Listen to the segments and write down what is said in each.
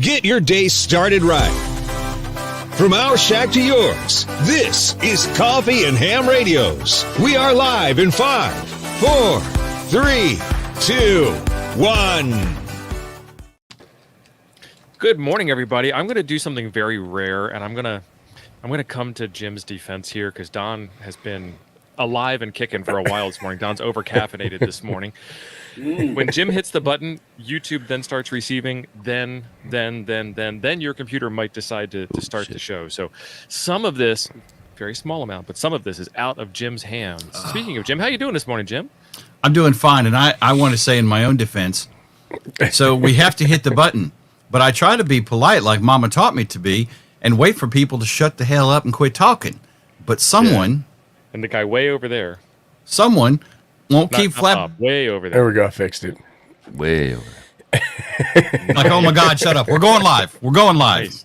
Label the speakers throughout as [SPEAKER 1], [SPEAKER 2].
[SPEAKER 1] Get your day started right. From our shack to yours, this is Coffee and Ham Radios. We are live in 5, 4, 3, 2, 1.
[SPEAKER 2] Good morning, everybody. I'm going to do something very rare, and I'm going to come to Jim's defense here because Don has been alive and kicking for a while this morning. Don's over-caffeinated this morning. When Jim hits the button, YouTube then starts receiving, then your computer might decide to start the show. So some of this, very small amount, but some of this is out of Jim's hands. Speaking of Jim, how you doing this morning, Jim?
[SPEAKER 3] I'm doing fine, and I want to say in my own defense, so we have to hit the button, but I try to be polite like Mama taught me to be and wait for people to shut the hell up and quit talking. But someone...
[SPEAKER 2] Yeah. And the guy way over there.
[SPEAKER 3] Someone... won't keep flapping.
[SPEAKER 2] Way over there.
[SPEAKER 4] There we go. I fixed it.
[SPEAKER 5] Way over
[SPEAKER 3] there. Like, oh my God, shut up. We're going live. We're going live.
[SPEAKER 2] Nice.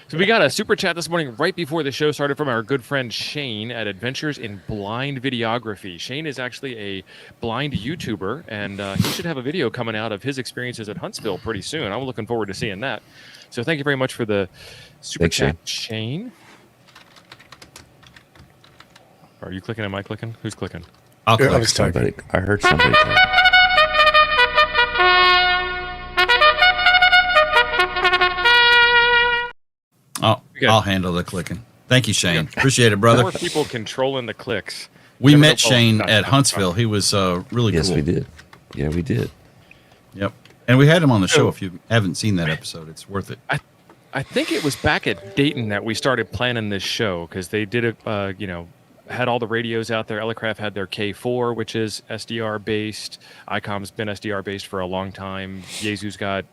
[SPEAKER 2] So we got a super chat this morning right before the show started from our good friend Shane at Adventures in Blind Videography. Shane is actually a blind YouTuber, and he should have a video coming out of his experiences at Huntsville pretty soon. I'm looking forward to seeing that. So thank you very much for the super chat, Shane. Are you clicking? Am I clicking? Who's clicking?
[SPEAKER 3] I'll click.
[SPEAKER 5] Somebody. I heard somebody.
[SPEAKER 3] I'll handle the clicking. Thank you, Shane. Appreciate it, brother.
[SPEAKER 2] More people controlling the clicks.
[SPEAKER 3] We met Shane at Huntsville. He was really cool.
[SPEAKER 5] Yes, we did. Yeah, we did.
[SPEAKER 3] Yep. And we had him on the show. If you haven't seen that episode, it's worth it.
[SPEAKER 2] I think it was back at Dayton that we started planning this show because they did it, had all the radios out there. Elecraft had their K4, which is SDR based. Icom's been SDR based for a long time. Yasu's got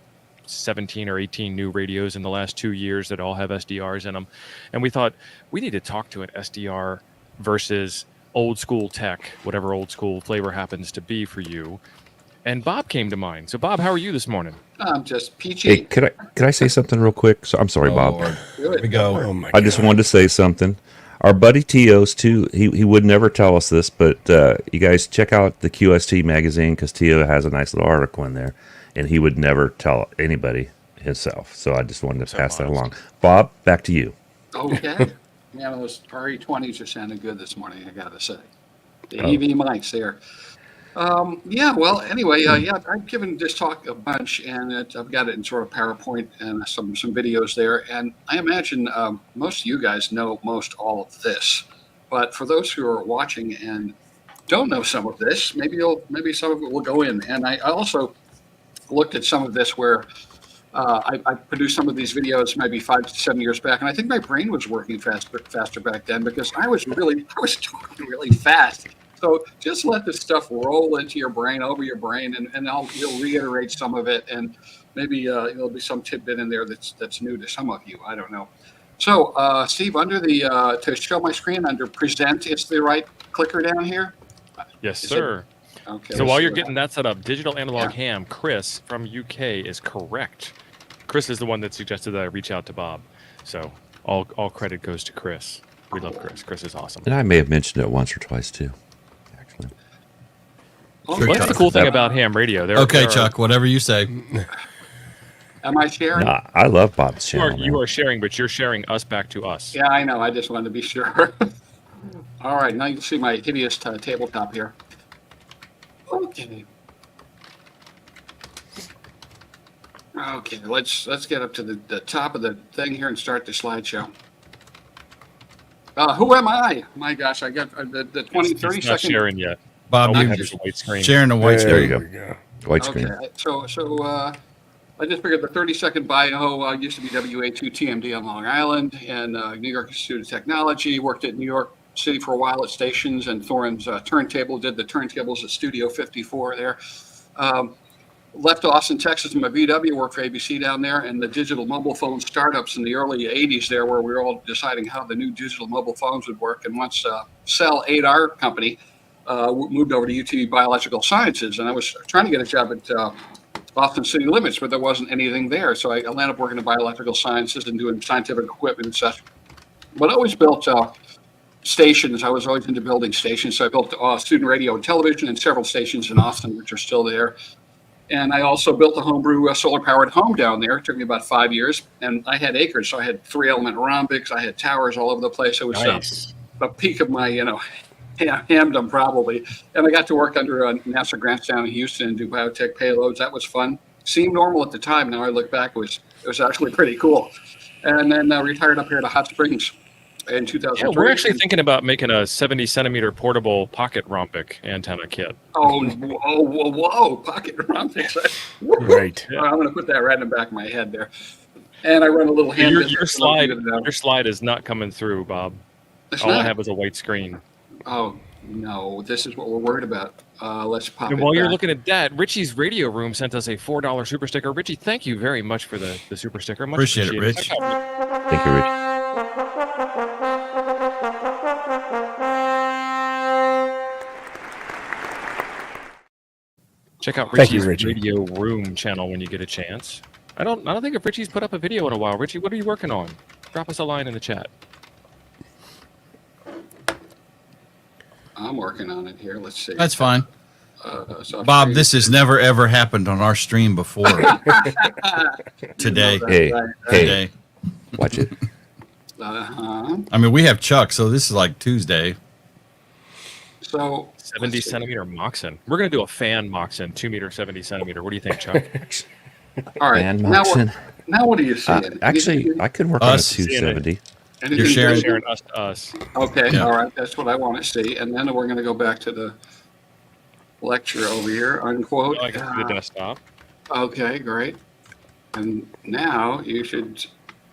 [SPEAKER 2] 17 or 18 new radios in the last 2 years that all have SDRs in them. And we thought we need to talk to an SDR versus old school tech, whatever old school flavor happens to be for you. And Bob came to mind. So Bob, how are you this morning?
[SPEAKER 6] I'm just peachy.
[SPEAKER 5] Hey, could I say something real quick? So I'm sorry, Bob.
[SPEAKER 3] Lord. Here we go.
[SPEAKER 4] Oh my
[SPEAKER 5] I just wanted to say something. Our buddy Tio's too. He would never tell us this, but you guys check out the QST magazine because Tio has a nice little article in there, and he would never tell anybody himself. So I just wanted to pass that along. Bob, back to you.
[SPEAKER 6] Okay. Yeah, those RE20s are sounding good this morning, I got to say. The EV mics there. Anyway, I've given this talk a bunch, and I've got it in sort of PowerPoint and some videos there. And I imagine most of you guys know most all of this. But for those who are watching and don't know some of this, maybe some of it will go in. And I also looked at some of this where I produced some of these videos maybe 5 to 7 years back, and I think my brain was working faster back then because I was talking really fast. So just let this stuff roll into your brain, over your brain, and you'll reiterate some of it, and maybe there'll be some tidbit in there that's new to some of you. I don't know. So, Steve, under the to show my screen under Present, it's the right clicker down here.
[SPEAKER 2] Yes, sir.
[SPEAKER 6] Okay.
[SPEAKER 2] So while you're getting that set up, Digital Analog Ham, Chris from UK is correct. Chris is the one that suggested that I reach out to Bob. So all credit goes to Chris. We love Chris. Chris is awesome.
[SPEAKER 5] And I may have mentioned it once or twice too.
[SPEAKER 2] Well, that's the cool thing about ham radio.
[SPEAKER 3] Chuck, whatever you say.
[SPEAKER 6] Am I sharing?
[SPEAKER 5] Nah, I love Bob's channel.
[SPEAKER 2] You are sharing, but you're sharing us back to us.
[SPEAKER 6] Yeah, I know. I just wanted to be sure. All right, now you can see my hideous tabletop here. Okay. Okay, let's get up to the top of the thing here and start the slideshow. Who am I? My gosh, I got the 20, 30
[SPEAKER 2] He's not
[SPEAKER 6] second.
[SPEAKER 2] sharing yet.
[SPEAKER 3] Bob,
[SPEAKER 2] Oh,
[SPEAKER 3] you
[SPEAKER 2] have a white screen.
[SPEAKER 3] sharing the white
[SPEAKER 5] There
[SPEAKER 3] screen.
[SPEAKER 5] you go. White screen.
[SPEAKER 6] Okay, so I just figured the 30-second bio used to be WA2 TMD on Long Island and New York Institute of Technology. Worked at New York City for a while at stations and Thorin's turntable. Did the turntables at Studio 54 there. Left Austin, Texas in my VW. Worked for ABC down there and the digital mobile phone startups in the early 80s there, where we were all deciding how the new digital mobile phones would work. And once Cell 8R company moved over to UT Biological Sciences, and I was trying to get a job at Boston City Limits, but there wasn't anything there. So I ended up working in biological sciences and doing scientific equipment and such. But I always built stations. I was always into building stations. So I built student radio and television and several stations in Austin, which are still there. And I also built a homebrew solar-powered home down there. It took me about 5 years, and I had acres, so I had 3-element rhombics. I had towers all over the place. It was
[SPEAKER 4] Nice.
[SPEAKER 6] the peak of my, hamdom probably. And I got to work under a NASA grants down in Houston and do biotech payloads. That was fun. Seemed normal at the time. Now I look back, it was actually pretty cool. And then retired up here to Hot Springs in 2003.
[SPEAKER 2] Yeah, we're actually thinking about making a 70-centimeter portable pocket rhombic antenna kit.
[SPEAKER 6] Oh, whoa, pocket rhombics.
[SPEAKER 4] Right.
[SPEAKER 2] Yeah.
[SPEAKER 6] I'm going to put that right in the back of my head there. And I run a little hand.
[SPEAKER 2] Your slide is not coming through, Bob. All I have is a white screen.
[SPEAKER 6] Oh, no, this is what we're worried about. Let's pop
[SPEAKER 2] And
[SPEAKER 6] it
[SPEAKER 2] while
[SPEAKER 6] back.
[SPEAKER 2] you're looking at that, Richie's Radio Room sent us a $4 super sticker. Richie, thank you very much for the super sticker. Much
[SPEAKER 3] Appreciate it, Rich.
[SPEAKER 2] Check out-
[SPEAKER 5] Thank you, Rich.
[SPEAKER 2] Check out
[SPEAKER 4] Thank you,
[SPEAKER 2] Richie's
[SPEAKER 4] Richie.
[SPEAKER 2] Radio Room channel when you get a chance. I don't think if Richie's put up a video in a while. Richie, what are you working on? Drop us a line in the chat.
[SPEAKER 6] I'm working on it here. Let's see.
[SPEAKER 3] That's fine.
[SPEAKER 6] So
[SPEAKER 3] Bob, this has never, ever happened on our stream before. Today.
[SPEAKER 5] Hey, hey,
[SPEAKER 3] Today.
[SPEAKER 5] watch it.
[SPEAKER 3] I mean, we have Chuck, so this is like Tuesday.
[SPEAKER 6] So
[SPEAKER 2] 70 centimeter Moxon. We're going to do a fan Moxon, 2 meter, 70 centimeter. What do you think, Chuck?
[SPEAKER 6] all right.
[SPEAKER 5] Van
[SPEAKER 6] Now
[SPEAKER 5] Moxon.
[SPEAKER 6] what do you see?
[SPEAKER 5] Actually, I could work on a
[SPEAKER 3] Us.
[SPEAKER 5] 270.
[SPEAKER 6] Anything
[SPEAKER 3] you're sharing-
[SPEAKER 6] good?
[SPEAKER 2] Sharing us to us.
[SPEAKER 6] Okay,
[SPEAKER 3] Yeah.
[SPEAKER 6] all right. That's what I want to see. And then we're going to go back to the lecture over here, unquote.
[SPEAKER 2] I can see the desktop.
[SPEAKER 6] Okay, great. And now you should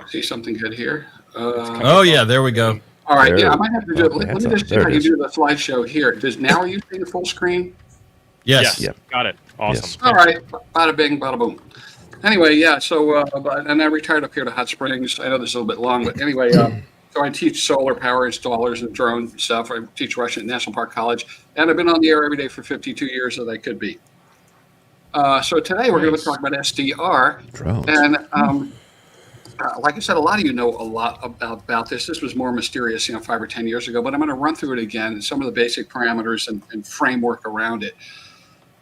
[SPEAKER 6] see something good here.
[SPEAKER 3] Oh, yeah, there we go.
[SPEAKER 6] All right,
[SPEAKER 5] There.
[SPEAKER 6] yeah, I might have to do it.
[SPEAKER 5] Okay,
[SPEAKER 6] Let me just see
[SPEAKER 5] there
[SPEAKER 6] how
[SPEAKER 5] it
[SPEAKER 6] you
[SPEAKER 5] is.
[SPEAKER 6] do the slideshow here. Now are you seeing full screen?
[SPEAKER 3] Yes.
[SPEAKER 5] Yep.
[SPEAKER 2] Got it. Awesome.
[SPEAKER 5] Yes.
[SPEAKER 6] All right, bada bing, bada boom. Anyway, yeah, so, and I retired up here to Hot Springs. I know this is a little bit long, but anyway, so I teach solar power installers and drone stuff. I teach Russian at National Park College, and I've been on the air every day for 52 years that I could be. So today we're going to talk about SDR.
[SPEAKER 5] Drones.
[SPEAKER 6] And like I said, a lot of you know a lot about this. This was more mysterious, 5 or 10 years ago, but I'm going to run through it again, some of the basic parameters and framework around it.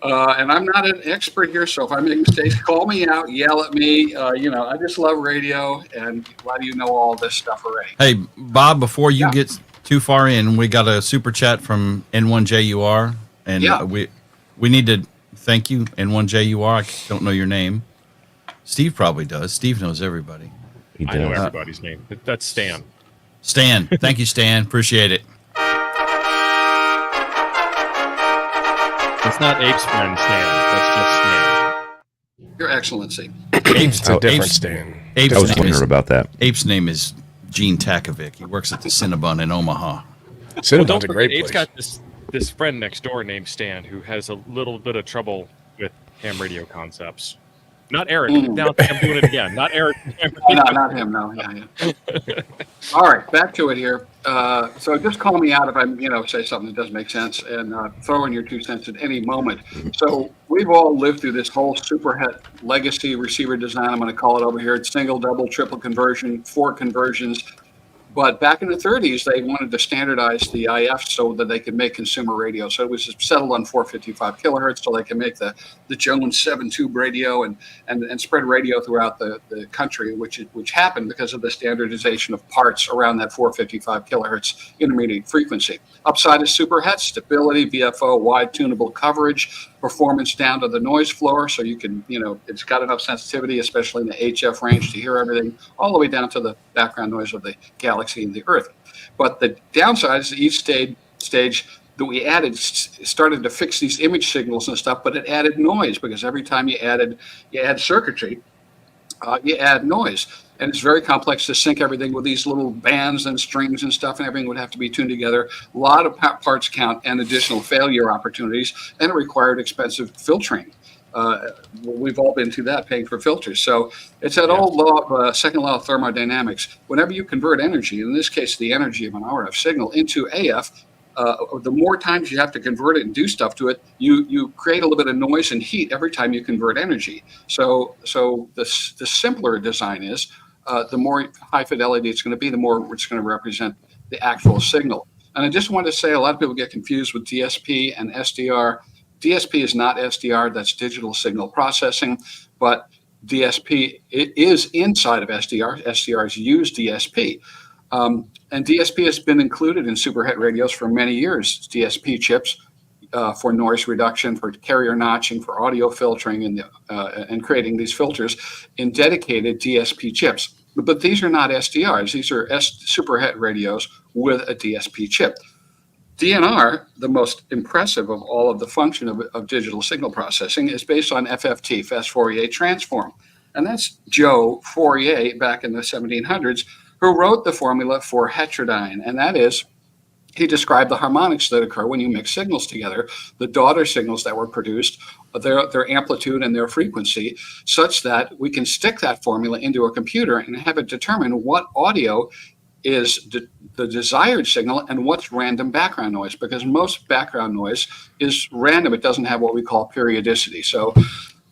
[SPEAKER 6] And I'm not an expert here, so if I make mistakes, call me out, yell at me. I just love radio, and a lot of you know all this stuff already.
[SPEAKER 3] Hey, Bob, before you
[SPEAKER 6] Yeah.
[SPEAKER 3] get too far in, we got a super chat from N1JUR, and
[SPEAKER 6] Yeah.
[SPEAKER 3] we need to thank you, N1JUR. I don't know your name. Steve probably does. Steve knows everybody.
[SPEAKER 5] He
[SPEAKER 2] I know
[SPEAKER 5] does.
[SPEAKER 2] everybody's name. That's Stan.
[SPEAKER 3] Stan, thank you, Stan. Appreciate it.
[SPEAKER 2] It's not Ape's friend Stan. That's just Stan.
[SPEAKER 6] Your Excellency.
[SPEAKER 3] Ape's,
[SPEAKER 4] It's a different
[SPEAKER 3] Ape's,
[SPEAKER 4] Stan.
[SPEAKER 3] Ape's
[SPEAKER 5] I was
[SPEAKER 3] name
[SPEAKER 5] wondering
[SPEAKER 3] is,
[SPEAKER 5] about that.
[SPEAKER 3] Ape's name is Gene Takovic. He works at the Cinnabon in Omaha.
[SPEAKER 4] Cinnabon's
[SPEAKER 2] Don't
[SPEAKER 4] a
[SPEAKER 2] forget,
[SPEAKER 4] great
[SPEAKER 2] Ape's
[SPEAKER 4] place.
[SPEAKER 2] got this friend next door named Stan who has a little bit of trouble with ham radio concepts. Not Eric. Now I'm doing it again. Not Eric.
[SPEAKER 6] No, not him. No. Yeah. All right, back to it here. So just call me out if I, say something that doesn't make sense, and throw in your 2 cents at any moment. So we've all lived through this whole superhet legacy receiver design. I'm going to call it over here. It's single, double, triple conversion, 4 conversions. But back in the 30s, they wanted to standardize the IF so that they could make consumer radio. So it was settled on 455 kilohertz, so they can make the Jones 7-tube radio and spread radio throughout the country, which happened because of the standardization of parts around that 455 kilohertz intermediate frequency. Upside is superhet, stability, VFO, wide tunable coverage, performance down to the noise floor, so you can, it's got enough sensitivity, especially in the HF range, to hear everything all the way down to the background noise of the galaxy and the Earth. But the downside is each stage that we added started to fix these image signals and stuff, but it added noise because every time you add circuitry, you add noise. And it's very complex to sync everything with these little bands and strings and stuff, and everything would have to be tuned together. A lot of parts count and additional failure opportunities, and it required expensive filtering. We've all been through that, paying for filters. So it's that old law of second law of thermodynamics. Whenever you convert energy, in this case the energy of an RF signal, into AF, the more times you have to convert it and do stuff to it, you create a little bit of noise and heat every time you convert energy. So the simpler a design is, the more high fidelity it's going to be, the more it's going to represent the actual signal. And I just want to say, a lot of people get confused with DSP and SDR. DSP is not SDR, that's digital signal processing, but DSP it is inside of SDR. SDRs use DSP. And DSP has been included in superhet radios for many years. DSP chips for noise reduction, for carrier notching, for audio filtering, and creating these filters in dedicated DSP chips. But these are not SDRs. These are superhet radios with a DSP chip. DNR, the most impressive of all of the function of digital signal processing, is based on FFT, fast Fourier transform. And that's Joe Fourier back in the 1700s who wrote the formula for heterodyne. And that is, he described the harmonics that occur when you mix signals together, the daughter signals that were produced, their amplitude and their frequency, such that we can stick that formula into a computer and have it determine what audio is the desired signal and what's random background noise, because most background noise is random. It doesn't have what we call periodicity. So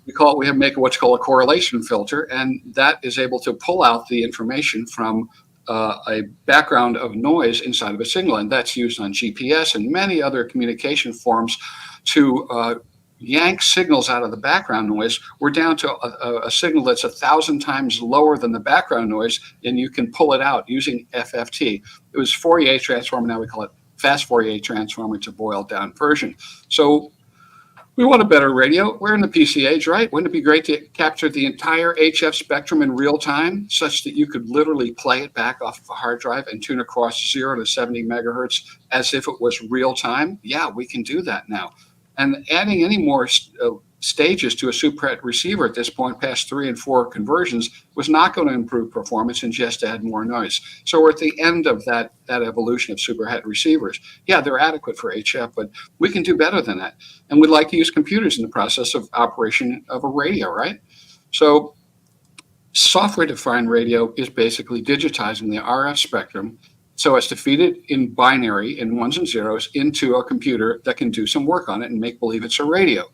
[SPEAKER 6] we make what's called a correlation filter, and that is able to pull out the information from a background of noise inside of a signal, and that's used on GPS and many other communication forms to yank signals out of the background noise. We're down to a signal that's 1,000 times lower than the background noise, and you can pull it out using FFT. It was Fourier transform, now we call it fast Fourier transform. It's a boiled down version. So we want a better radio. We're in the PC age, right? Wouldn't it be great to capture the entire HF spectrum in real time, such that you could literally play it back off of a hard drive and tune across 0 to 70 megahertz as if it was real time? Yeah, we can do that now. And adding any more stages to a superhet receiver at this point, past 3 and 4 conversions, was not going to improve performance and just add more noise. So we're at the end of that evolution of superhet receivers. Yeah, they're adequate for HF, but we can do better than that. And we'd like to use computers in the process of operation of a radio, right? So software-defined radio is basically digitizing the RF spectrum so as to feed it in binary, in ones and zeros, into a computer that can do some work on it and make believe it's a radio.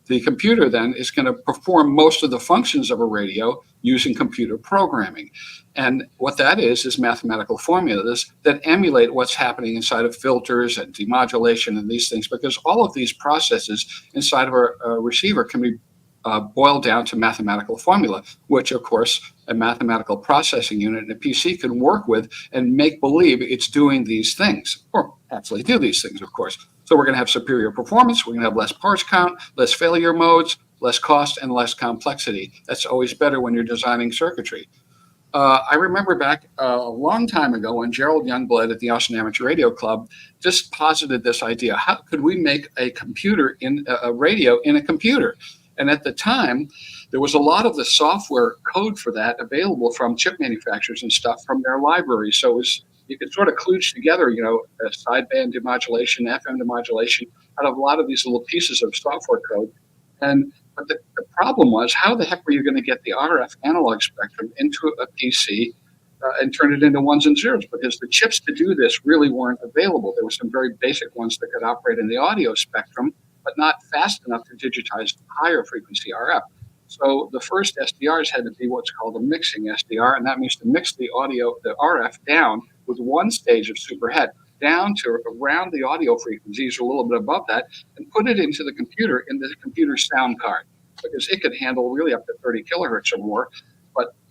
[SPEAKER 6] The computer then is going to perform most of the functions of a radio using computer programming. And what that is mathematical formulas that emulate what's happening inside of filters and demodulation and these things, because all of these processes inside of a receiver can be boiled down to mathematical formula, which, of course, a mathematical processing unit in a PC can work with and make believe it's doing these things, or actually do these things, of course. So we're going to have superior performance. We're going to have less parts count, less failure modes, less cost, and less complexity. That's always better when you're designing circuitry. I remember back a long time ago when Gerald Youngblood at the Austin Amateur Radio Club just posited this idea. How could we make a computer in a radio in a computer? And at the time, there was a lot of the software code for that available from chip manufacturers and stuff from their libraries. So you could sort of kludge together, a sideband demodulation, FM demodulation, out of a lot of these little pieces of software code. But the problem was, how the heck were you going to get the RF analog spectrum into a PC and turn it into ones and zeros? Because the chips to do this really weren't available. There were some very basic ones that could operate in the audio spectrum, but not fast enough to digitize higher frequency RF. So the first SDRs had to be what's called a mixing SDR, and that means to mix the RF down with one stage of superhet down to around the audio frequencies, or a little bit above that, and put it into the computer in the computer sound card, because it could handle really up to 30 kilohertz or more.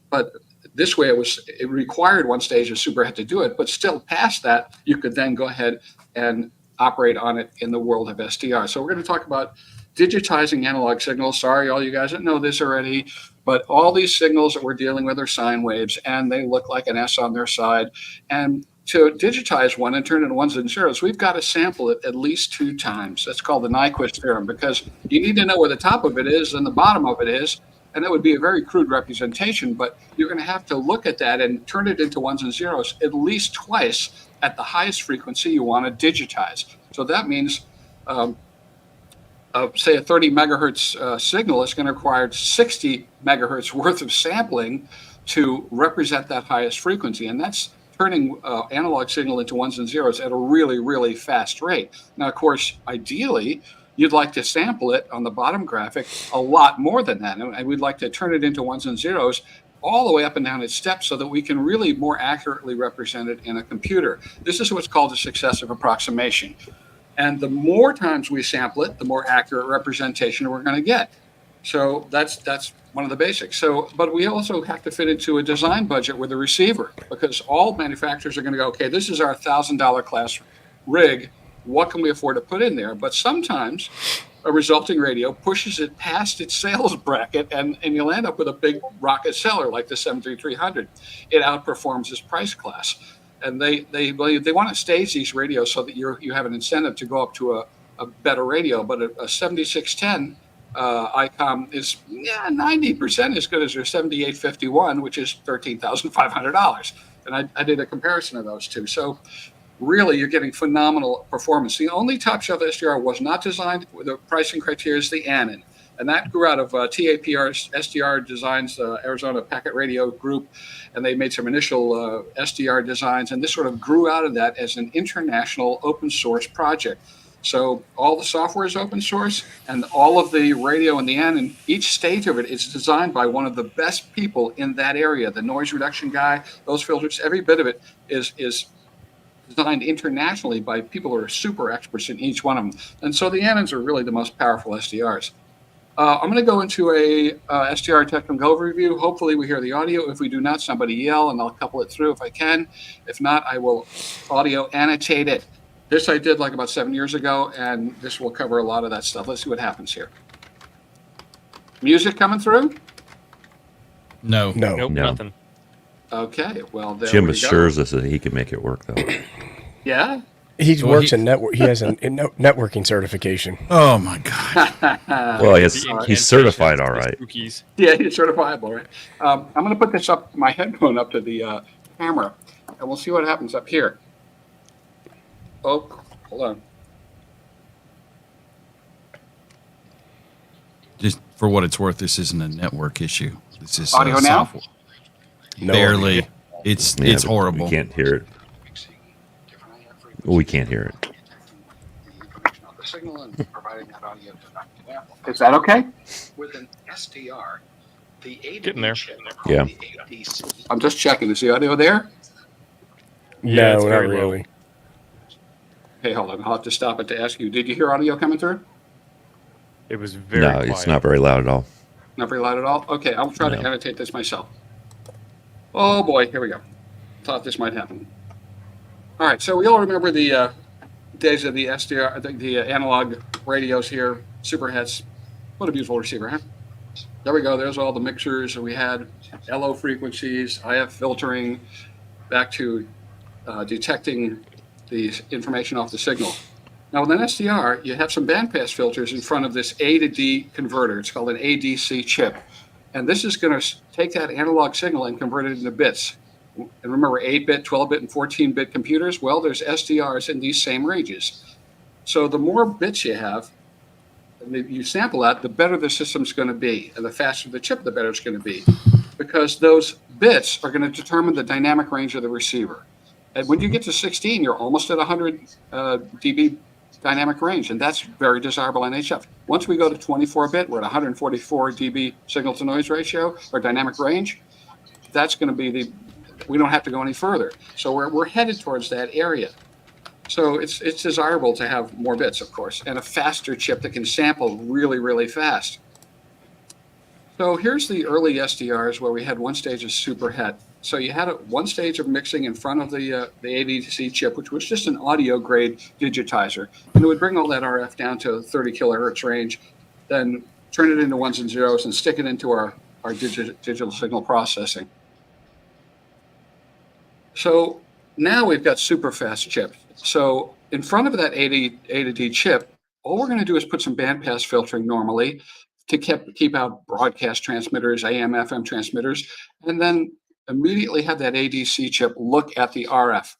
[SPEAKER 6] But this way it required one stage of superhet to do it, but still past that, you could then go ahead and operate on it in the world of SDR. So we're going to talk about digitizing analog signals. Sorry, all you guys that know this already, but all these signals that we're dealing with are sine waves, and they look like an S on their side. And to digitize one and turn it into ones and zeros, we've got to sample it at least 2 times. That's called the Nyquist theorem, because you need to know where the top of it is and the bottom of it is. And that would be a very crude representation, but you're going to have to look at that and turn it into ones and zeros at least twice at the highest frequency you want to digitize. So that means, say, a 30 megahertz signal is going to require 60 megahertz worth of sampling to represent that highest frequency. And that's turning analog signal into ones and zeros at a really, really fast rate. Now, of course, ideally, you'd like to sample it on the bottom graphic a lot more than that. And we'd like to turn it into ones and zeros all the way up and down its steps so that we can really more accurately represent it in a computer. This is what's called a successive approximation. And the more times we sample it, the more accurate representation we're going to get. So that's one of the basics. So, but we also have to fit into a design budget with the receiver, because all manufacturers are going to go, okay, this is our $1,000 class rig. What can we afford to put in there? But sometimes a resulting radio pushes it past its sales bracket, and you'll end up with a big rocket seller like the 73300. It outperforms its price class. And they want to stage these radios so that you have an incentive to go up to a better radio. But a 7610 Icom is 90% as good as their 7851, which is $13,500. And I did a comparison of those two. So really, you're getting phenomenal performance. The only top-shelf SDR was not designed with the pricing criteria is the Anan. And that grew out of TAPR's SDR Designs, Arizona Packet Radio Group, and they made some initial SDR designs, and this sort of grew out of that as an international open source project. So all the software is open source, and all of the radio and the Anan, each stage of it is designed by one of the best people in that area. The noise reduction guy, those filters, every bit of it is designed internationally by people who are super experts in each one of them. And so the Anans are really the most powerful SDRs. I'm going to go into a SDR technical overview. Hopefully we hear the audio. If we do not, somebody yell, and I'll couple it through if I can. If not, I will audio annotate it. This I did like about 7 years ago, and this will cover a lot of that stuff. Let's see what happens here. Music coming through?
[SPEAKER 3] No.
[SPEAKER 2] Nope,
[SPEAKER 5] No.
[SPEAKER 2] nothing.
[SPEAKER 6] Okay, well, there
[SPEAKER 5] Jim
[SPEAKER 6] we
[SPEAKER 5] assures us that he can make it work, though.
[SPEAKER 6] Yeah?
[SPEAKER 4] He works in network. He has a networking certification.
[SPEAKER 3] Oh my God.
[SPEAKER 5] Well,
[SPEAKER 2] The
[SPEAKER 5] he's certified, all right.
[SPEAKER 2] Spookies.
[SPEAKER 6] Yeah, it's certifiable, right? I'm going to put this up, my headphone up to the camera, and we'll see what happens up here. Oh, hold on.
[SPEAKER 3] Just for what it's worth, this isn't a network issue. This is
[SPEAKER 6] Audio now?
[SPEAKER 3] software.
[SPEAKER 4] No
[SPEAKER 3] Barely.
[SPEAKER 4] idea.
[SPEAKER 3] It's
[SPEAKER 5] Yeah, but
[SPEAKER 3] horrible.
[SPEAKER 5] We can't hear it. We can't hear it.
[SPEAKER 6] Is that okay?
[SPEAKER 7] With an SDR, the
[SPEAKER 2] Getting there.
[SPEAKER 5] Yeah.
[SPEAKER 6] I'm just checking. Is the audio there?
[SPEAKER 2] Yeah, it's
[SPEAKER 4] No, not
[SPEAKER 2] very low.
[SPEAKER 4] really.
[SPEAKER 6] Hey, hold on. I'll have to stop it to ask you. Did you hear audio coming through?
[SPEAKER 2] It was very
[SPEAKER 5] No,
[SPEAKER 2] quiet.
[SPEAKER 5] it's not very loud at all.
[SPEAKER 6] Not very loud at all? Okay, I'll try to
[SPEAKER 5] No.
[SPEAKER 6] annotate this myself. Oh, boy. Here we go. Thought this might happen. All right, so we all remember the days of the SDR, the analog radios here, superhets. What a beautiful receiver, huh? There we go. There's all the mixers. We had LO frequencies, IF filtering, back to detecting the information off the signal. Now, with an SDR, you have some bandpass filters in front of this A to D converter. It's called an ADC chip. And this is going to take that analog signal and convert it into bits. And remember, 8-bit, 12-bit, and 14-bit computers? Well, there's SDRs in these same ranges. So the more bits you have, and you sample that, the better the system's going to be. And the faster the chip, the better it's going to be. Because those bits are going to determine the dynamic range of the receiver. And when you get to 16, you're almost at 100 dB dynamic range, and that's very desirable in HF. Once we go to 24-bit, we're at 144 dB signal-to-noise ratio, or dynamic range. That's going to be we don't have to go any further. So we're headed towards that area. So it's desirable to have more bits, of course, and a faster chip that can sample really, really fast. So here's the early SDRs where we had one stage of superhet. So you had one stage of mixing in front of the ADC chip, which was just an audio grade digitizer. And it would bring all that RF down to 30 kilohertz range, then turn it into ones and zeros and stick it into our digital signal processing. So now we've got super fast chips. So in front of that A to D chip, all we're going to do is put some bandpass filtering normally to keep out broadcast transmitters, AM, FM transmitters, and then immediately have that ADC chip look at the RF.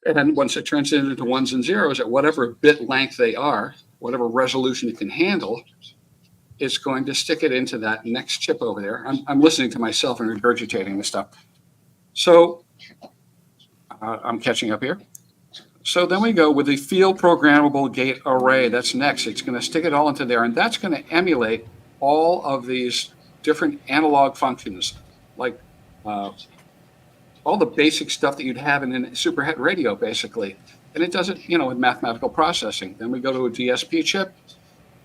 [SPEAKER 6] And then once it turns it into ones and zeros at whatever bit length they are, whatever resolution it can handle, it's going to stick it into that next chip over there. I'm listening to myself and regurgitating this stuff. So I'm catching up here. So then we go with the field programmable gate array. That's next. It's going to stick it all into there, and that's going to emulate all of these different analog functions, like all the basic stuff that you'd have in a superhet radio, basically. And it does it, with mathematical processing. Then we go to a DSP chip,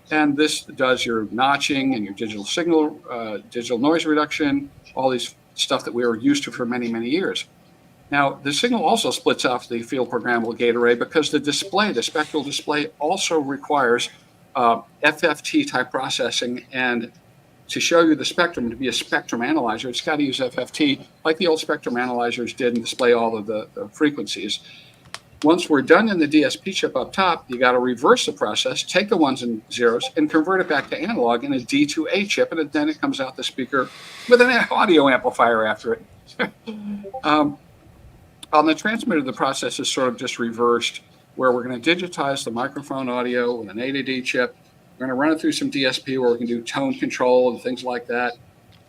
[SPEAKER 6] and this does your notching and your digital signal, digital noise reduction, all these stuff that we were used to for many, many years. Now, the signal also splits off the field programmable gate array because the display, the spectral display, also requires FFT type processing. And to show you the spectrum, to be a spectrum analyzer, it's got to use FFT like the old spectrum analyzers did and display all of the frequencies. Once we're done in the DSP chip up top, you got to reverse the process, take the ones and zeros, and convert it back to analog in a D2A chip, and then it comes out the speaker with an audio amplifier after it. On the transmitter, the process is sort of just reversed, where we're going to digitize the microphone audio with an A to D chip. We're going to run it through some DSP where we can do tone control and things like that,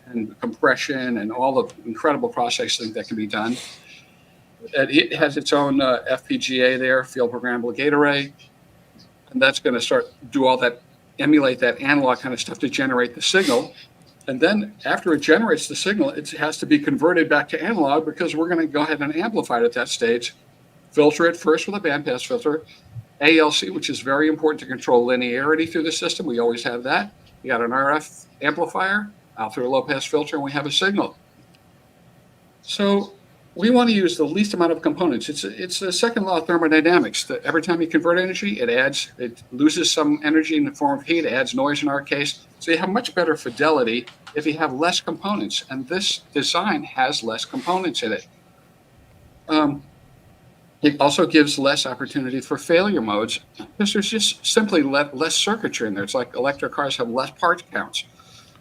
[SPEAKER 6] and compression and all the incredible processing that can be done. It has its own FPGA there, field programmable gate array, and that's going to start do all that, emulate that analog kind of stuff to generate the signal. And then after it generates the signal, it has to be converted back to analog because we're going to go ahead and amplify it at that stage, filter it first with a bandpass filter, ALC, which is very important to control linearity through the system. We always have that. You got an RF amplifier out through a low-pass filter, and we have a signal. So we want to use the least amount of components. It's the second law of thermodynamics. That every time you convert energy, it loses some energy in the form of heat, adds noise in our case. So you have much better fidelity if you have less components. And this design has less components in it. It also gives less opportunity for failure modes because there's just simply less circuitry in there. It's like electric cars have less part counts.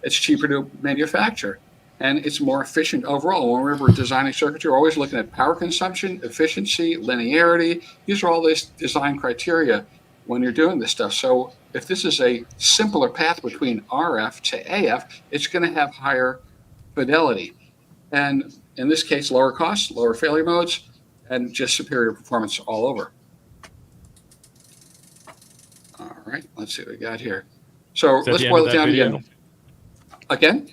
[SPEAKER 6] It's cheaper to manufacture. And it's more efficient overall. When we're designing circuitry, we're always looking at power consumption, efficiency, linearity. These are all these design criteria when you're doing this stuff. So if this is a simpler path between RF to AF, it's going to have higher fidelity. And in this case, lower costs, lower failure modes, and just superior performance all over. All right, let's see what we got here. So let's boil it down again. Again?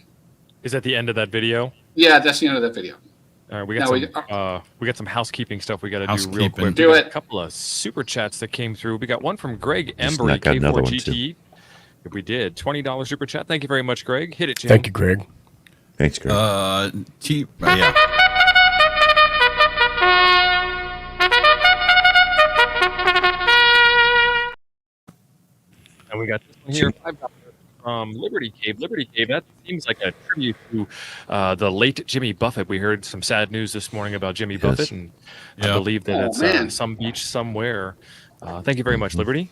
[SPEAKER 2] Is that the end of that video?
[SPEAKER 6] Yeah, that's the end of that video.
[SPEAKER 2] All right, we got some housekeeping stuff we got to do real quick.
[SPEAKER 6] Do it.
[SPEAKER 2] A couple of super chats that came through. We got one from Greg Embry,
[SPEAKER 5] K4
[SPEAKER 2] GTE. We did $20 super chat. Thank you very much, Greg. Hit it, Jim.
[SPEAKER 4] Thank you, Greg.
[SPEAKER 5] Thanks, Greg.
[SPEAKER 3] Yeah.
[SPEAKER 2] And we got this one here, $5 from Liberty Cave. Liberty Cave, that seems like a tribute to the late Jimmy Buffett. We heard some sad news this morning about Jimmy Buffett, and I believe that it's some beach somewhere. Thank you very much, Liberty.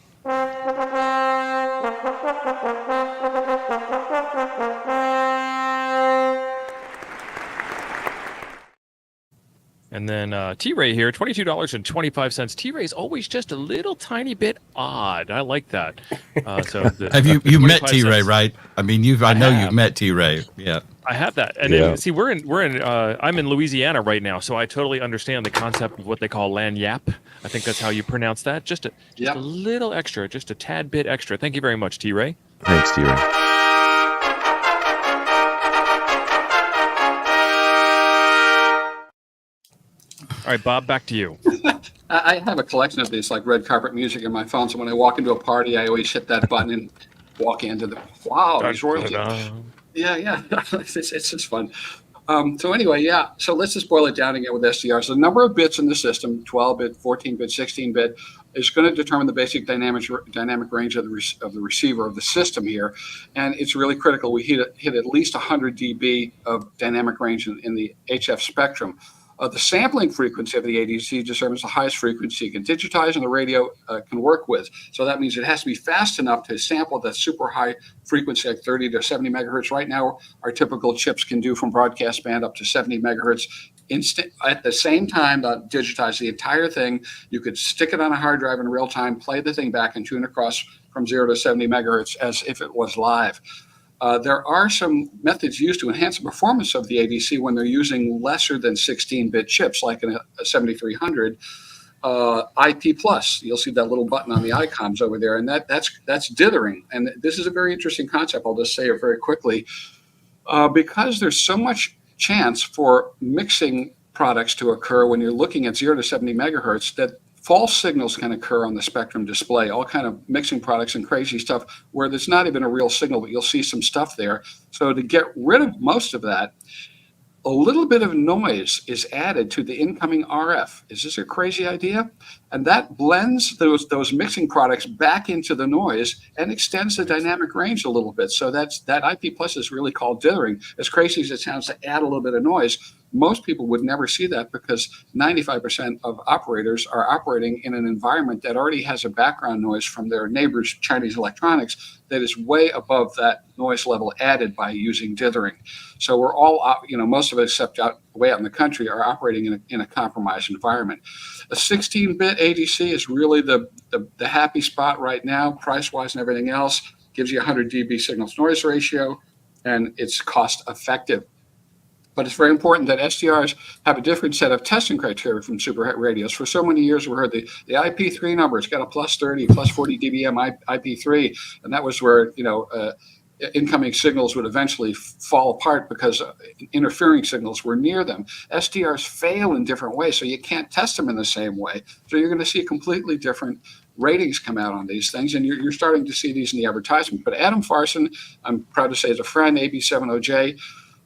[SPEAKER 2] And then T-Ray here, $22.25. T-Ray's always just a little tiny bit odd. I like that.
[SPEAKER 3] Have you met T-Ray, right? I mean, I know you've met T-Ray. Yeah.
[SPEAKER 2] I have that. And then, see, I'm in Louisiana right now, so I totally understand the concept of what they call lagniappe. I think that's how you pronounce that. Just a little extra, just a tad bit extra. Thank you very much, T-Ray.
[SPEAKER 5] Thanks, T-Ray.
[SPEAKER 2] All right, Bob, back to you.
[SPEAKER 6] I have a collection of these like red carpet music in my phone. So when I walk into a party, I always hit that button and walk into the these royalty. Yeah. It's just fun. So anyway, so let's just boil it down again with SDRs. The number of bits in the system, 12-bit, 14-bit, 16-bit, is going to determine the basic dynamic range of the receiver of the system here. And it's really critical we hit at least 100 dB of dynamic range in the HF spectrum. The sampling frequency of the ADC determines the highest frequency you can digitize and the radio can work with. So that means it has to be fast enough to sample that super high frequency, like 30 to 70 megahertz. Right now, our typical chips can do from broadcast band up to 70 megahertz. At the same time, digitize the entire thing. You could stick it on a hard drive in real time, play the thing back, and tune across from 0 to 70 megahertz as if it was live. There are some methods used to enhance the performance of the ADC when they're using lesser than 16-bit chips, like in a 7300 IP+. You'll see that little button on the Icoms over there, and that's dithering. And this is a very interesting concept. I'll just say it very quickly. Because there's so much chance for mixing products to occur when you're looking at 0 to 70 megahertz, that false signals can occur on the spectrum display, all kind of mixing products and crazy stuff where there's not even a real signal, but you'll see some stuff there. So to get rid of most of that, a little bit of noise is added to the incoming RF. Is this a crazy idea? And that blends those mixing products back into the noise and extends the dynamic range a little bit. So that IP plus is really called dithering. As crazy as it sounds to add a little bit of noise, most people would never see that because 95% of operators are operating in an environment that already has a background noise from their neighbors' Chinese electronics that is way above that noise level added by using dithering. So we're all, most of us except way out in the country are operating in a compromised environment. A 16-bit ADC is really the happy spot right now, price-wise and everything else. Gives you 100 dB signal-to-noise ratio, and it's cost-effective. But it's very important that SDRs have a different set of testing criteria from superhet radios. For so many years, we heard the IP3 number. It's got a plus 30, plus 40 dBm IP3, and that was where incoming signals would eventually fall apart because interfering signals were near them. SDRs fail in different ways, so you can't test them in the same way. So you're going to see completely different ratings come out on these things, and you're starting to see these in the advertisement. But Adam Farson, I'm proud to say, is a friend, AB70J.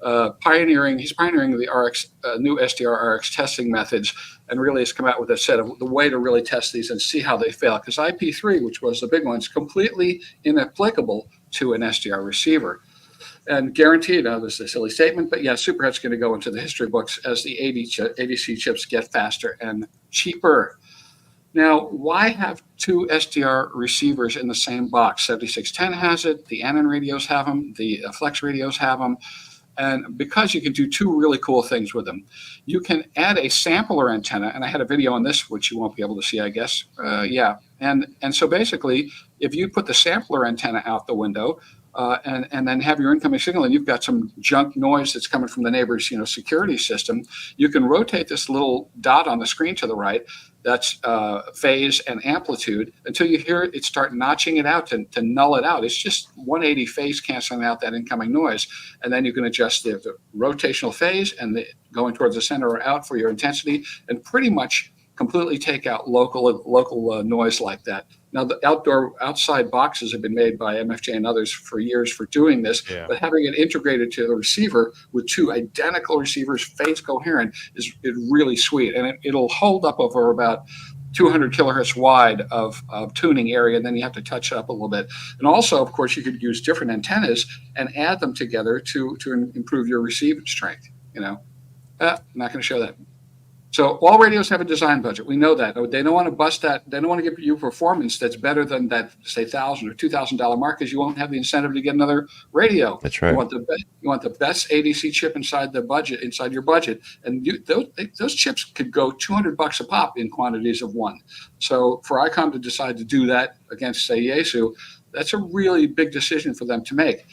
[SPEAKER 6] He's pioneering the RX new SDR RX testing methods, and really has come out with a set of the way to really test these and see how they fail. Because IP3, which was the big one, is completely inapplicable to an SDR receiver. And guaranteed, this is a silly statement, but yeah, Superhet's going to go into the history books as the ADC chips get faster and cheaper. Now, why have two SDR receivers in the same box? 7610 has it, the Anan radios have them, the FlexRadios have them. And because you can do two really cool things with them. You can add a sampler antenna, and I had a video on this, which you won't be able to see, I guess. And so basically, if you put the sampler antenna out the window and then have your incoming signal, and you've got some junk noise that's coming from the neighbor's security system, you can rotate this little dot on the screen to the right. That's phase and amplitude until you hear it start notching it out to null it out. It's just 180 phase canceling out that incoming noise. And then you can adjust the rotational phase and going towards the center or out for your intensity, and pretty much completely take out local noise like that. Now, the outside boxes have been made by MFJ and others for years for doing this, but having it integrated to the receiver with two identical receivers, phase coherent, is really sweet. And it'll hold up over about 200 kilohertz wide of tuning area, and then you have to touch it up a little bit. And also, of course, you could use different antennas and add them together to improve your receiving strength. I'm not going to show that. So all radios have a design budget. We know that. They don't want to bust that. They don't want to give you performance that's better than that, say, $1,000 or $2,000 mark, because you won't have the incentive to get another radio.
[SPEAKER 5] That's right.
[SPEAKER 6] You want the best ADC chip inside your budget, and those chips could go $200 a pop in quantities of one. So for Icom to decide to do that against, say, Yasu, that's a really big decision for them to make.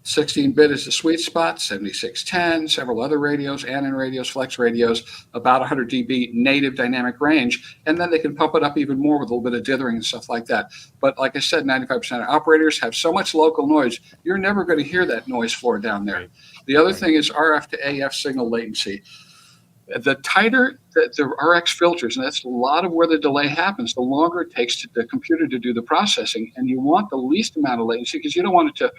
[SPEAKER 6] 16-bit is the sweet spot, 7610, several other radios, Anan radios, Flex radios, about 100 dB native dynamic range, and then they can pump it up even more with a little bit of dithering and stuff like that. But like I said, 95% of operators have so much local noise, you're never going to hear that noise floor down there. The other thing is RF to AF signal latency. The tighter the RX filters, and that's a lot of where the delay happens, the longer it takes the computer to do the processing. And you want the least amount of latency because you don't want it to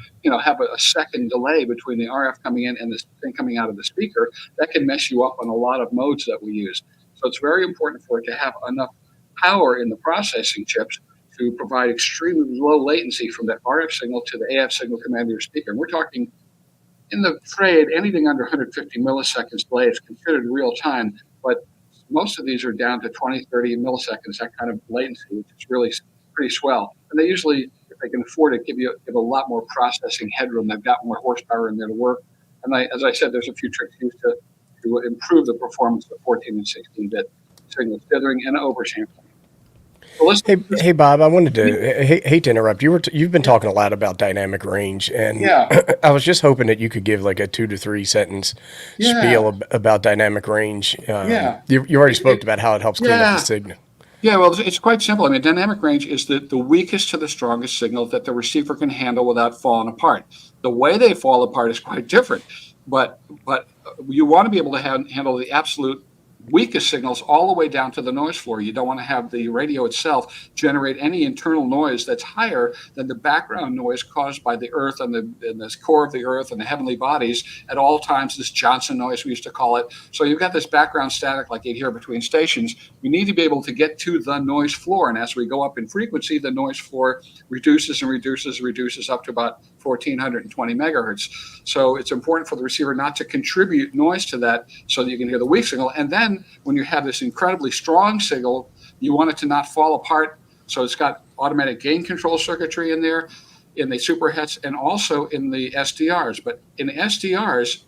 [SPEAKER 6] have a second delay between the RF coming in and the thing coming out of the speaker. That can mess you up on a lot of modes that we use. So it's very important for it to have enough power in the processing chips to provide extremely low latency from the RF signal to the AF signal coming out of your speaker. And we're talking, in the trade, anything under 150 milliseconds delay is considered real time, but most of these are down to 20, 30 milliseconds, that kind of latency, which is really pretty swell. And they usually, if they can afford it, give a lot more processing headroom. They've got more horsepower in there to work. And as I said, there's a few tricks used to improve the performance of 14 and 16-bit signals, dithering and oversampling. Well,
[SPEAKER 4] hey, Bob, I wanted to hate to interrupt. You've been talking a lot about dynamic range, and I was just hoping that you could give like a 2 to 3 sentence spiel about dynamic range. You already spoke about how it helps clean up the signal.
[SPEAKER 6] Yeah, well, it's quite simple. I mean, dynamic range is the weakest to the strongest signal that the receiver can handle without falling apart. The way they fall apart is quite different, but you want to be able to handle the absolute weakest signals all the way down to the noise floor. You don't want to have the radio itself generate any internal noise that's higher than the background noise caused by the earth and the core of the earth and the heavenly bodies at all times, this Johnson noise we used to call it. So you've got this background static like you'd hear between stations. We need to be able to get to the noise floor. And as we go up in frequency, the noise floor reduces up to about 1420 megahertz. So it's important for the receiver not to contribute noise to that so that you can hear the weak signal. And then when you have this incredibly strong signal, you want it to not fall apart. So it's got automatic gain control circuitry in there, in the superhets, and also in the SDRs. But in SDRs,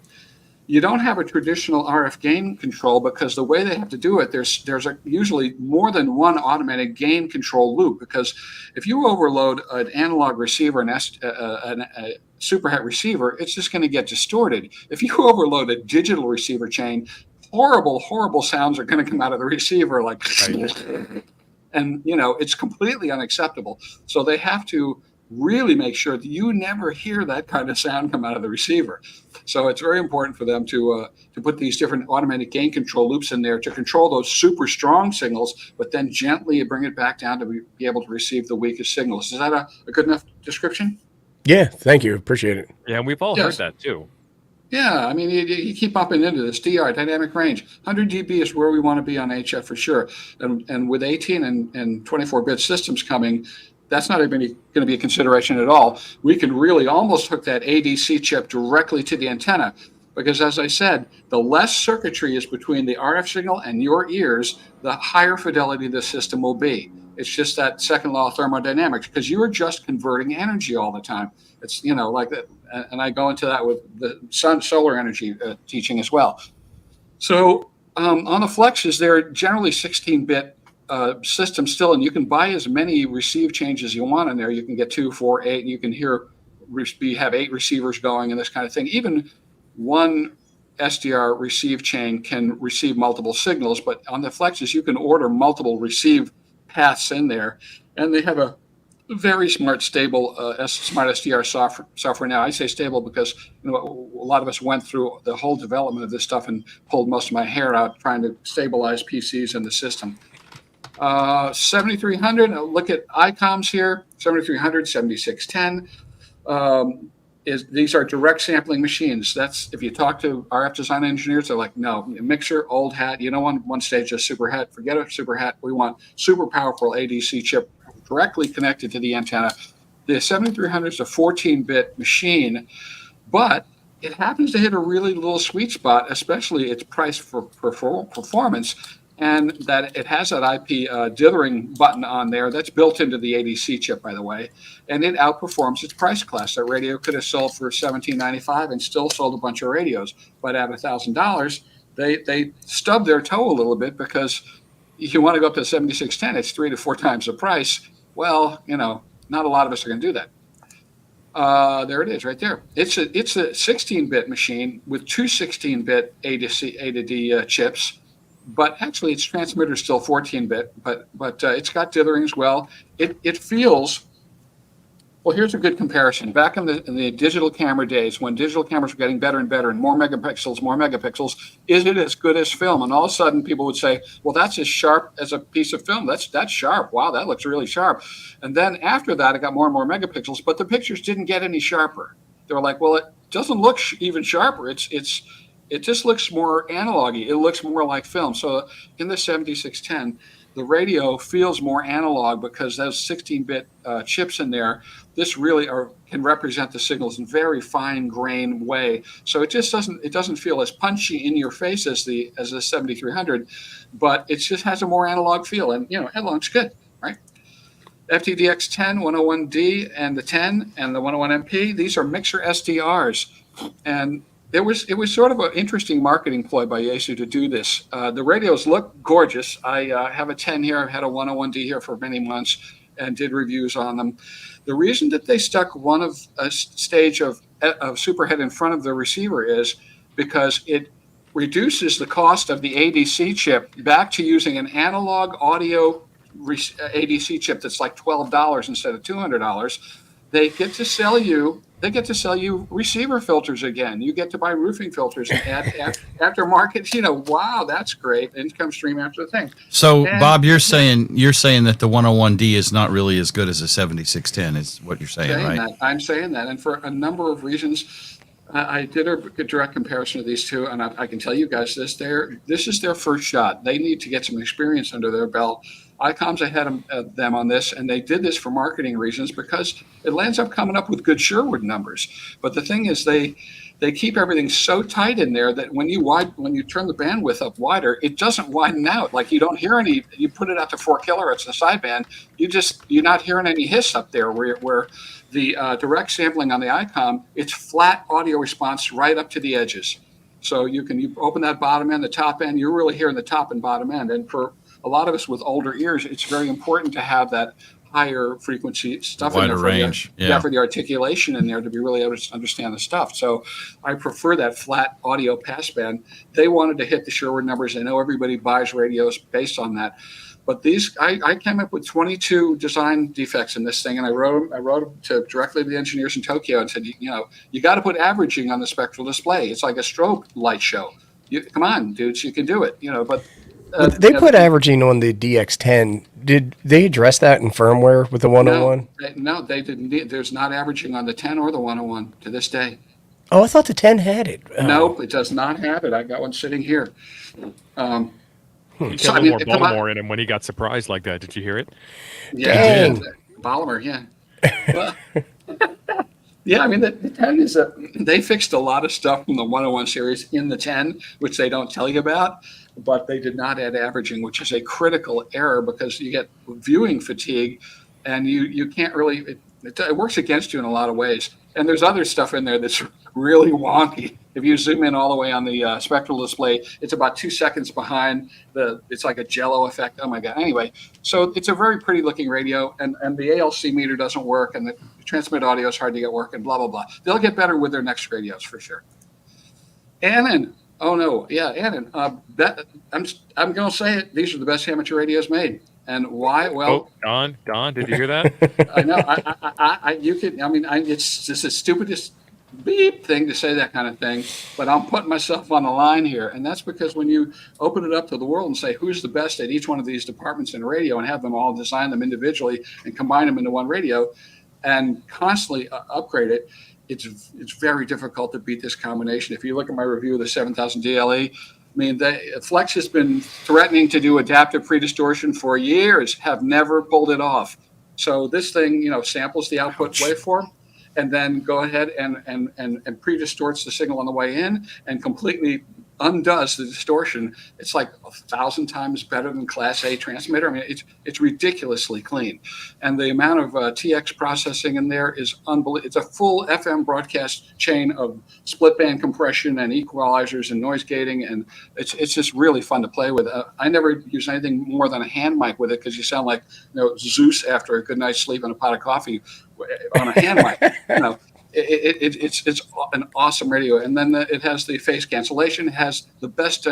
[SPEAKER 6] you don't have a traditional RF gain control because the way they have to do it, there's usually more than one automatic gain control loop. Because if you overload an analog receiver and a superhet receiver, it's just going to get distorted. If you overload a digital receiver chain, horrible sounds are going to come out of the receiver, like, and it's completely unacceptable. So they have to really make sure that you never hear that kind of sound come out of the receiver. So it's very important for them to put these different automatic gain control loops in there to control those super strong signals, but then gently bring it back down to be able to receive the weakest signals. Is that a good enough description?
[SPEAKER 4] Yeah, thank you. Appreciate it.
[SPEAKER 2] Yeah, we've all heard that too.
[SPEAKER 6] Yeah, I mean, you keep bumping into this DR, dynamic range. 100 dB is where we want to be on HF for sure. And with 18 and 24-bit systems coming, that's not even going to be a consideration at all. We can really almost hook that ADC chip directly to the antenna because, as I said, the less circuitry is between the RF signal and your ears, the higher fidelity the system will be. It's just that second law of thermodynamics because you're just converting energy all the time. It's, like that. And I go into that with the solar energy teaching as well. So on the flexes, they're generally 16-bit system still, and you can buy as many receive changes you want in there. You can get 2, 4, 8, and you can have 8 receivers going and this kind of thing. Even one SDR receive chain can receive multiple signals, but on the flexes, you can order multiple receive paths in there, and they have a very smart, stable smart SDR software now. I say stable because a lot of us went through the whole development of this stuff and pulled most of my hair out trying to stabilize PCs in the system. 7300, look at Icoms here, 7300, 7610. These are direct sampling machines. That's, if you talk to RF design engineers, they're like, no, mixer, old hat. You don't want one stage just super hat. Forget a super hat. We want super powerful ADC chip directly connected to the antenna. The 7300 is a 14-bit machine, but it happens to hit a really little sweet spot, especially its price for performance, and that it has that IP dithering button on there that's built into the ADC chip, by the way, and it outperforms its price class. That radio could have sold for $17.95 and still sold a bunch of radios, but at $1,000, they stubbed their toe a little bit because if you want to go up to 7610, it's 3 to 4 times the price. Well, not a lot of us are going to do that. There it is right there. It's a 16-bit machine with 2 16-bit A to D chips, but actually its transmitter is still 14-bit, but it's got dithering as well. It feels, well, here's a good comparison. Back in the digital camera days, when digital cameras were getting better and better and more megapixels, is it as good as film? And all of a sudden people would say, well, that's as sharp as a piece of film. That's sharp. Wow, that looks really sharp. And then after that, it got more and more megapixels, but the pictures didn't get any sharper. They were like, well, it doesn't look even sharper. It just looks more analog-y. It looks more like film. So in the 7610, the radio feels more analog because those 16-bit chips in there, this really can represent the signals in very fine-grained way. So it just doesn't feel as punchy in your face as the 7300, but it just has a more analog feel. And analog's good, right? FTDX10, 101D, and the 10 and the 101MP, these are mixer SDRs, and it was sort of an interesting marketing ploy by Yasu to do this. The radios look gorgeous. I have a 10 here. I've had a 101D here for many months and did reviews on them. The reason that they stuck a stage of superhead in front of the receiver is because it reduces the cost of the ADC chip back to using an analog audio ADC chip that's like $12 instead of $200. They get to sell you they get to sell you receiver filters again. You get to buy roofing filters and add aftermarket. Wow, that's great. Income stream after the thing.
[SPEAKER 3] So, Bob, you're saying that the 101D is not really as good as a 7610 is what you're saying, right?
[SPEAKER 6] I'm saying that, and for a number of reasons. I did a direct comparison of these two, and I can tell you guys this: this is their first shot. They need to get some experience under their belt. Icom's ahead of them on this, and they did this for marketing reasons because it ends up coming up with good Sherwood numbers. But the thing is, they keep everything so tight in there that when you turn the bandwidth up wider, it doesn't widen out. Like you don't hear any. You put it out to 4 kilohertz in the sideband, you're not hearing any hiss up there where the direct sampling on the Icom, it's flat audio response right up to the edges. So you open that bottom end, the top end, you're really hearing the top and bottom end. And for a lot of us with older ears, it's very important to have that higher frequency stuff in there for
[SPEAKER 3] range.
[SPEAKER 6] For the articulation in there to be really able to understand the stuff. So I prefer that flat audio passband. They wanted to hit the Sherwood numbers. I know everybody buys radios based on that. But I came up with 22 design defects in this thing, and I wrote them directly to the engineers in Tokyo and said, you got to put averaging on the spectral display. It's like a strobe light show. Come on, dudes, you can do it. But
[SPEAKER 4] they put averaging on the DX10. Did they address that in firmware with the 101?
[SPEAKER 6] No, they didn't. There's not averaging on the 10 or the 101 to this day.
[SPEAKER 4] Oh, I thought the 10 had it.
[SPEAKER 6] Nope, it does not have it. I got one sitting here.
[SPEAKER 2] He put more Baltimore in him when he got surprised like that. Did you hear it?
[SPEAKER 6] Yeah, Baltimore, yeah. Well, yeah, I mean, the 10 is they fixed a lot of stuff from the 101 series in the 10, which they don't tell you about, but they did not add averaging, which is a critical error because you get viewing fatigue and you can't really, it works against you in a lot of ways. And there's other stuff in there that's really wonky. If you zoom in all the way on the spectral display, it's about 2 seconds behind it's like a jello effect. Oh my God. Anyway, so it's a very pretty looking radio and the ALC meter doesn't work and the transmit audio is hard to get working, blah, blah, blah. They'll get better with their next radios for sure. Anan. Oh no. Yeah. Anan. I'm going to say it. These are the best amateur radios made. And why? Well,
[SPEAKER 2] Don, did you hear that?
[SPEAKER 6] I know. It's just the stupidest beep thing to say that kind of thing, but I'm putting myself on the line here. And that's because when you open it up to the world and say, who's the best at each one of these departments in radio and have them all design them individually and combine them into one radio and constantly upgrade it, it's very difficult to beat this combination. If you look at my review of the 7000 DLE, I mean, Flex has been threatening to do adaptive pre-distortion for years, have never pulled it off. So this thing, samples the output waveform and then go ahead and pre-distorts the signal on the way in and completely undoes the distortion. It's like 1,000 times better than Class A transmitter. I mean, it's ridiculously clean. And the amount of TX processing in there is unbelievable. It's a full FM broadcast chain of split band compression and equalizers and noise gating. And it's just really fun to play with. I never use anything more than a hand mic with it because you sound like Zeus after a good night's sleep and a pot of coffee on a hand mic. It's an awesome radio, and then it has the phase cancellation. It has the best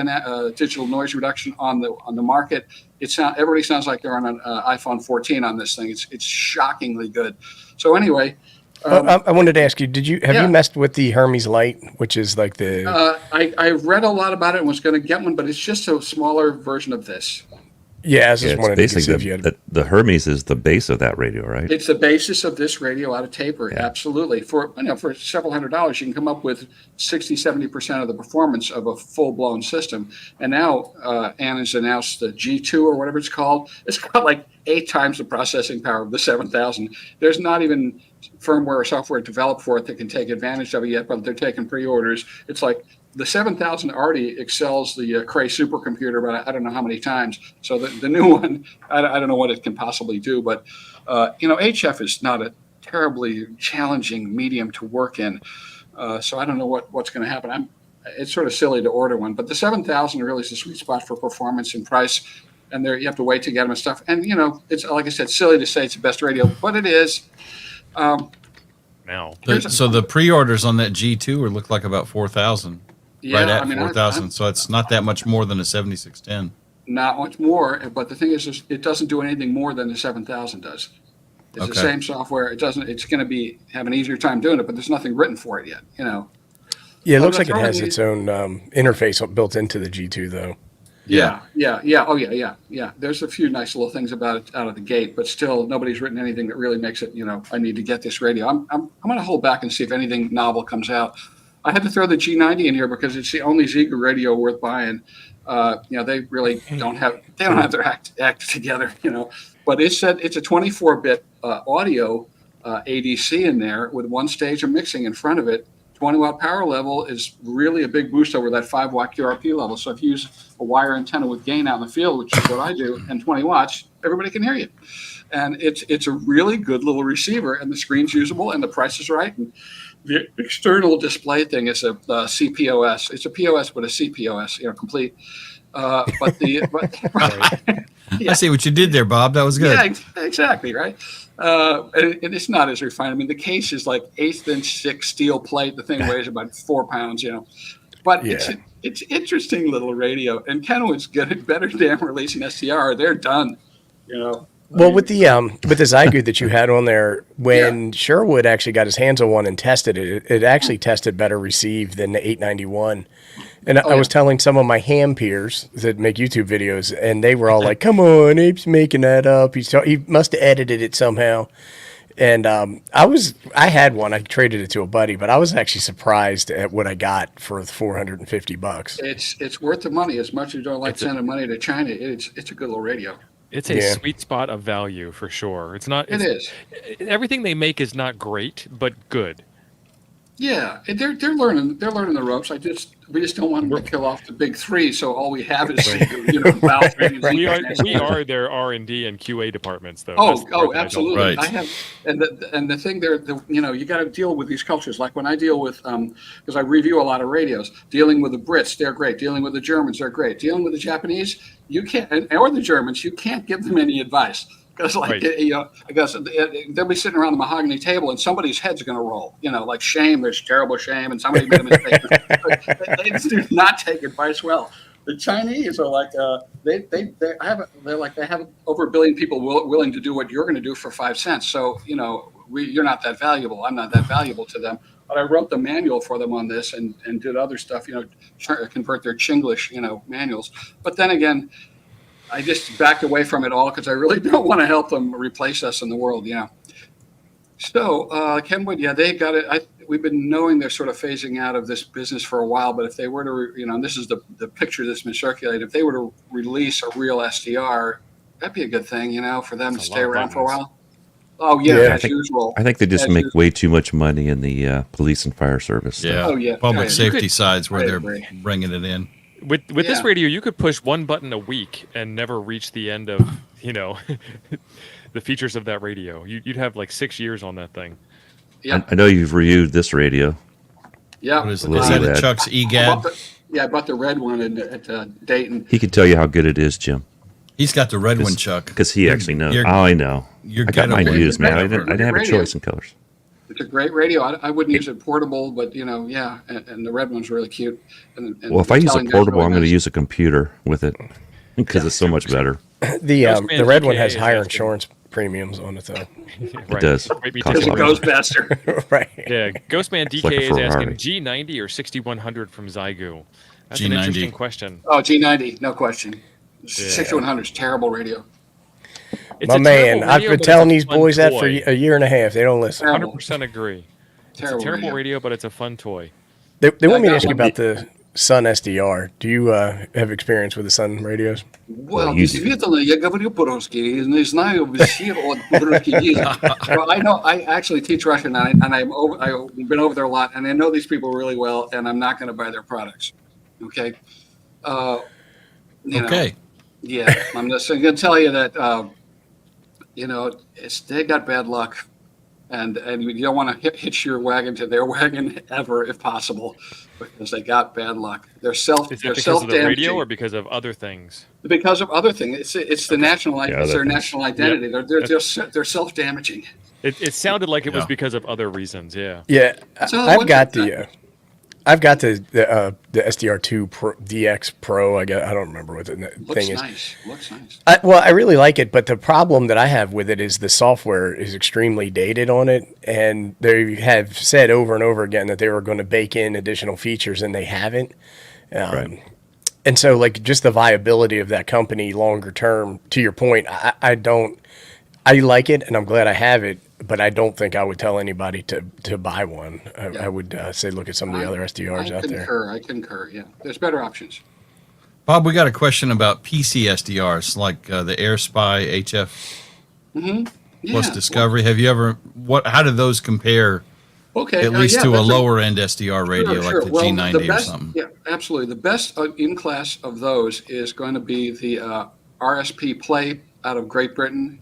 [SPEAKER 6] digital noise reduction on the market. Everybody sounds like they're on an iPhone 14 on this thing. It's shockingly good. So anyway,
[SPEAKER 4] I wanted to ask you: have you messed with the Hermes Lite, which is like the?
[SPEAKER 6] I read a lot about it and was going to get one, but it's just a smaller version of this.
[SPEAKER 4] Yeah, I just wanted to see if you had...
[SPEAKER 5] the Hermes is the base of that radio, right?
[SPEAKER 6] It's the basis of this radio out of taper. Yeah. Absolutely. For several $100s, you can come up with 60-70% of the performance of a full-blown system. And now Anan's announced the G2 or whatever it's called. It's got like 8 times the processing power of the 7000. There's not even firmware or software developed for it that can take advantage of it yet, but they're taking pre-orders. It's like the 7000 already excels the Cray supercomputer, but I don't know how many times. So the new one, I don't know what it can possibly do. But, HF is not a terribly challenging medium to work in. So I don't know what's going to happen. It's sort of silly to order one. But the 7000 really is the sweet spot for performance and price. And there you have to wait to get them and stuff. And, it's, like I said, silly to say it's the best radio, but it is.
[SPEAKER 2] Now.
[SPEAKER 3] So the pre-orders on that G2 look like about 4,000.
[SPEAKER 6] Yeah,
[SPEAKER 3] right at 4,000, so it's not that much more than a 7610.
[SPEAKER 6] Not much more, but the thing is, it doesn't do anything more than the 7000 does. It's the same software. It's going to have an easier time doing it, but there's nothing written for it yet,
[SPEAKER 4] Yeah, it looks like it has its own interface built into the G2, though.
[SPEAKER 6] Yeah. Oh, yeah. There's a few nice little things about it out of the gate, but still, nobody's written anything that really makes it. I need to get this radio. I'm going to hold back and see if anything novel comes out. I had to throw the G90 in here because it's the only Ziegler radio worth buying. They really don't have their act together. But it's a 24-bit audio ADC in there with one stage of mixing in front of it. 20-watt power level is really a big boost over that 5-watt QRP level. So if you use a wire antenna with gain out in the field, which is what I do, and 20 watts, everybody can hear you. And it's a really good little receiver, and the screen's usable, and the price is right. And the external display thing is a CPOS. It's a POS, but a CPOS, complete.
[SPEAKER 3] I see what you did there, Bob. That was good.
[SPEAKER 6] Yeah, exactly, right? And it's not as refined. I mean, the case is like 1/8-inch thick steel plate. The thing weighs about 4 pounds, But it's interesting little radio. And Kenwood's getting better damn releasing SDR. They're done,
[SPEAKER 4] Well, with the Zygoot that you had on there, when Sherwood actually got his hands on one and tested it, it actually tested better received than the 891. And I was telling some of my ham peers that make YouTube videos, and they were all like, "Come on, Abe's making that up. He must have edited it somehow." And I had one. I traded it to a buddy, but I was actually surprised at what I got for $450.
[SPEAKER 6] It's worth the money. As much as you don't like sending money to China, it's a good little radio.
[SPEAKER 2] It's a sweet spot of value for sure. It is. Everything they make is not great, but good.
[SPEAKER 6] Yeah, and they're learning the ropes. We just don't want them to kill off the big three. So all we have is
[SPEAKER 2] we are their R&D and QA departments, though.
[SPEAKER 6] Oh, absolutely.
[SPEAKER 3] Right.
[SPEAKER 6] I have, and the thing there, you got to deal with these cultures. Like when I deal with, because I review a lot of radios, dealing with the Brits, they're great. Dealing with the Germans, they're great. Dealing with the Japanese, you can't, or the Germans, you can't give them any advice. Because I guess they'll be sitting around the mahogany table and somebody's head's going to roll. Like shame, there's terrible shame, and somebody made a mistake. They do not take advice well. The Chinese are like they have over 1 billion people willing to do what you're going to do for 5 cents. So you're not that valuable. I'm not that valuable to them. But I wrote the manual for them on this and did other stuff. Convert their Chinglish manuals. But then again, I just backed away from it all because I really don't want to help them replace us in the world. Yeah. So Kenwood, they got it. We've been knowing they're sort of phasing out of this business for a while, but if they were to, and this is the picture that's been circulated, if they were to release a real SDR, that'd be a good thing, for them to stay around for a while. Oh yeah, as usual.
[SPEAKER 5] I think they just make way too much money in the police and fire service.
[SPEAKER 3] Yeah.
[SPEAKER 6] Oh yeah.
[SPEAKER 3] Public safety sides where they're bringing it in.
[SPEAKER 2] With this radio, you could push one button a week and never reach the end of, the features of that radio. You'd have like 6 years on that thing.
[SPEAKER 6] Yeah.
[SPEAKER 5] I know you've reviewed this radio.
[SPEAKER 6] Yeah.
[SPEAKER 3] What is it? Is that a Chuck's EGAD?
[SPEAKER 6] I bought the red one at Dayton.
[SPEAKER 5] He can tell you how good it is, Jim.
[SPEAKER 3] He's got the red one, Chuck.
[SPEAKER 5] Because he actually knows. I know. I got mine used, man. I didn't have a choice in colors.
[SPEAKER 6] It's a great radio. I wouldn't use it portable, but and the red one's really cute. And
[SPEAKER 5] well, if I use it portable, I'm going to use a computer with it because it's so much better.
[SPEAKER 4] The red one has higher insurance premiums on it, though.
[SPEAKER 5] It does.
[SPEAKER 6] Because it goes faster.
[SPEAKER 4] Right.
[SPEAKER 2] Yeah, Ghostman DK
[SPEAKER 5] like
[SPEAKER 2] is asking G90 or 6100 from Zygu. That's an interesting question.
[SPEAKER 6] Oh, G90, no question. 6100 is terrible radio.
[SPEAKER 4] My man, I've been telling these boys that for a year and a half. They don't listen.
[SPEAKER 2] 100% agree. It's a terrible radio, but it's a fun toy.
[SPEAKER 4] They want me to ask you about the SunSDR. Do you have experience with the Sun radios?
[SPEAKER 6] Well, действительно, я говорю по-русски, не знаю все русский язык. I know, I actually teach Russian, and I've been over there a lot, and I know these people really well, and I'm not going to buy their products. Okay?
[SPEAKER 3] Okay.
[SPEAKER 6] Yeah, I'm just going to tell you that, they got bad luck. And you don't want to hitch your wagon to their wagon ever, if possible, because they got bad luck. They're
[SPEAKER 2] self-damaging. Is it because of the radio or because of other things?
[SPEAKER 6] Because of other things. It's the national. It's their national identity. Yep. They're self-damaging.
[SPEAKER 2] It sounded like it was because of other reasons. Yeah.
[SPEAKER 4] Yeah. So I've got the I've got the SDR2 Pro, DX Pro. I don't remember what the thing is.
[SPEAKER 6] Looks nice.
[SPEAKER 4] I really like it, but the problem that I have with it is the software is extremely dated on it, and they have said over and over again that they were going to bake in additional features, and they haven't.
[SPEAKER 5] Right.
[SPEAKER 4] And so, like, just the viability of that company longer term, to your point, I like it, and I'm glad I have it, but I don't think I would tell anybody to buy one. I would say look at some of the other SDRs out there.
[SPEAKER 6] I concur, yeah. There's better options.
[SPEAKER 3] Bob, we got a question about PC SDRs, like the AirSpy HF plus Discovery. Have you ever, how do those compare at least to a lower end SDR radio like the G90 or something?
[SPEAKER 6] Yeah, absolutely. The best in class of those is going to be the RSP Play out of Great Britain.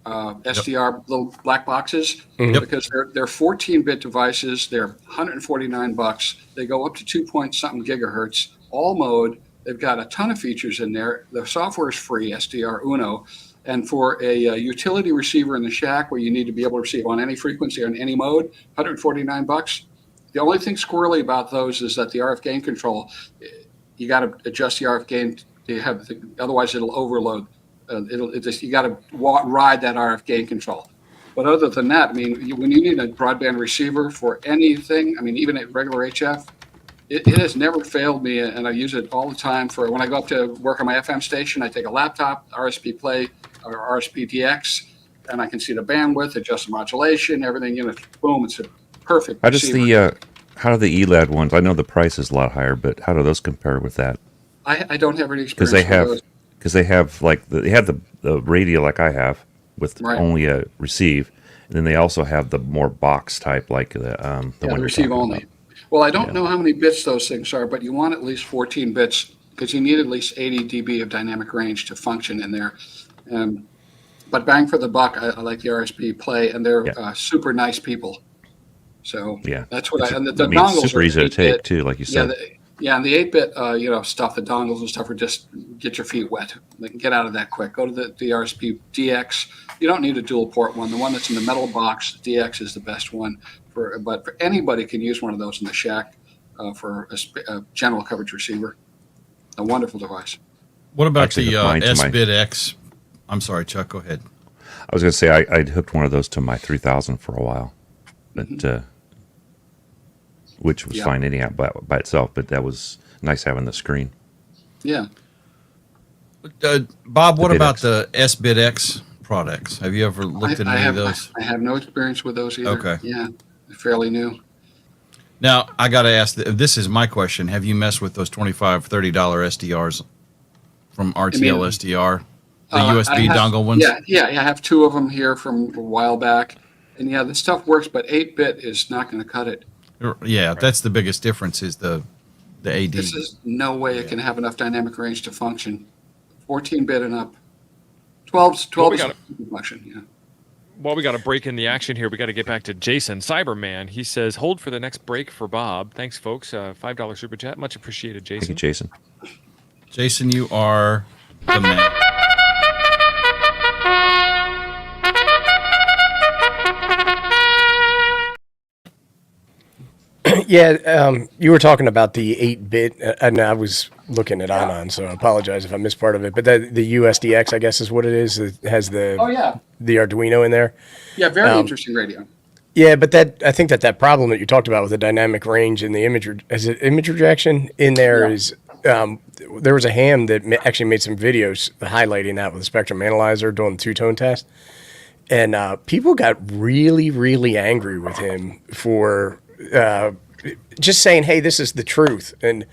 [SPEAKER 6] SDR little black boxes because they're 14-bit devices. They're $149. They go up to 2-point-something gigahertz, all mode. They've got a ton of features in there. The software is free, SDR Uno. And for a utility receiver in the shack where you need to be able to receive on any frequency or in any mode, $149. The only thing squirrely about those is that the RF gain control, you got to adjust the RF gain. Otherwise it'll overload. You got to ride that RF gain control. But other than that, I mean, when you need a broadband receiver for anything, I mean, even at regular HF, it has never failed me, and I use it all the time for when I go up to work on my FM station. I take a laptop, RSP Play or RSP DX, and I can see the bandwidth, adjust the modulation, everything. Boom, it's a perfect.
[SPEAKER 5] How do the ELAD ones? I know the price is a lot higher, but how do those compare with that?
[SPEAKER 6] I don't have any experience with those.
[SPEAKER 5] Because they have the radio like I have with only a receive, and then they also have the more box type like the one
[SPEAKER 6] receive only. About. Well, I don't know how many bits those things are, but you want at least 14 bits because you need at least 80 dB of dynamic range to function in there. But bang for the buck, I like the RSP Play, and they're super nice people. So that's what and the dongles
[SPEAKER 5] super
[SPEAKER 6] are
[SPEAKER 5] easy to take too, like you said.
[SPEAKER 6] And the 8-bit, stuff, the dongles and stuff are just get your feet wet. They can get out of that quick. Go to the RSP DX. You don't need a dual port one. The one that's in the metal box, DX, is the best one. But for anybody can use one of those in the shack for a general coverage receiver. A wonderful device.
[SPEAKER 3] What about the S-Bit X? I'm sorry, Chuck, go ahead.
[SPEAKER 5] I was going to say I'd hooked one of those to my 3000 for a while, but which was fine anyhow by itself, but that was nice having the screen.
[SPEAKER 6] Yeah.
[SPEAKER 3] Bob, what about the S-Bit X products? Have you ever looked at any of those?
[SPEAKER 6] I have no experience with those either. Okay. Yeah, fairly new.
[SPEAKER 3] Now, I got to ask, this is my question. Have you messed with those $25, $30 SDRs from RTL SDR? The USB dongle ones?
[SPEAKER 6] Yeah, I have two of them here from a while back. And the stuff works, but 8-bit is not going to cut it.
[SPEAKER 3] Yeah, that's the biggest difference is the AD.
[SPEAKER 6] This is no way it can have enough dynamic range to function. 14-bit and up. 12 is function, yeah.
[SPEAKER 2] Well, we got a break in the action here. We got to get back to Jason, Cyberman. He says, hold for the next break for Bob. Thanks, folks. $5 super chat. Much appreciated, Jason.
[SPEAKER 5] Thank you, Jason.
[SPEAKER 3] Jason, you are the man.
[SPEAKER 4] Yeah, you were talking about the 8-bit, and I was looking at Anan, so I apologize if I missed part of it. But the USDX, I guess, is what it is. It has the Arduino in there.
[SPEAKER 6] Yeah, very interesting radio.
[SPEAKER 4] Yeah, but I think that problem that you talked about with the dynamic range and the image rejection in there is there was a ham that actually made some videos highlighting that with a spectrum analyzer doing the two-tone test, and people got really, really angry with him for just saying, hey, this is the truth. And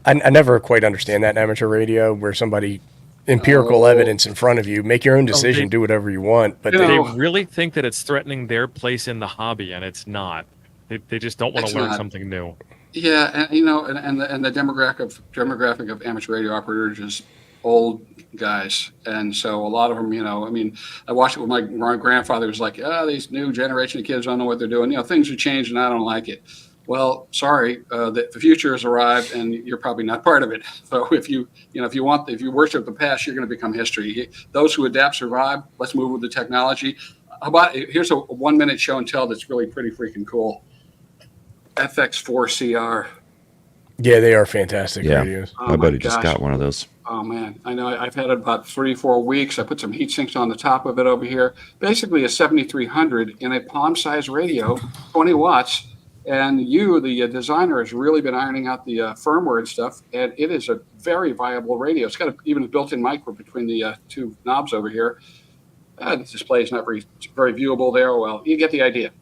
[SPEAKER 4] I never quite understand that in amateur radio where somebody empirical evidence in front of you, make your own decision, do whatever you want. But
[SPEAKER 2] they really think that it's threatening their place in the hobby, and it's not. They just don't want to learn something new.
[SPEAKER 6] Yeah, and the demographic of amateur radio operators is old guys, and so a lot of them, I watched it with my grandfather. Was like, these new generation of kids don't know what they're doing. Things are changing, and I don't like it. Well, sorry, the future has arrived, and you're probably not part of it. So if you worship the past, you're going to become history. Those who adapt survive. Let's move with the technology. Here's a 1-minute show and tell that's really pretty freaking cool. FX4CR.
[SPEAKER 4] Yeah, they are fantastic
[SPEAKER 5] Yeah.
[SPEAKER 4] radios.
[SPEAKER 6] Oh
[SPEAKER 5] My
[SPEAKER 6] my
[SPEAKER 5] buddy just
[SPEAKER 6] gosh.
[SPEAKER 5] got one of those.
[SPEAKER 6] Oh man, I know. I've had it about 3-4 weeks. I put some heat sinks on the top of it over here. Basically, a 7300 in a palm-sized radio, 20 watts. And you, the designer, has really been ironing out the firmware and stuff. And it is a very viable radio. It's got even a built-in micro between the two knobs over here. The display is not very viewable there. Well, you get the idea.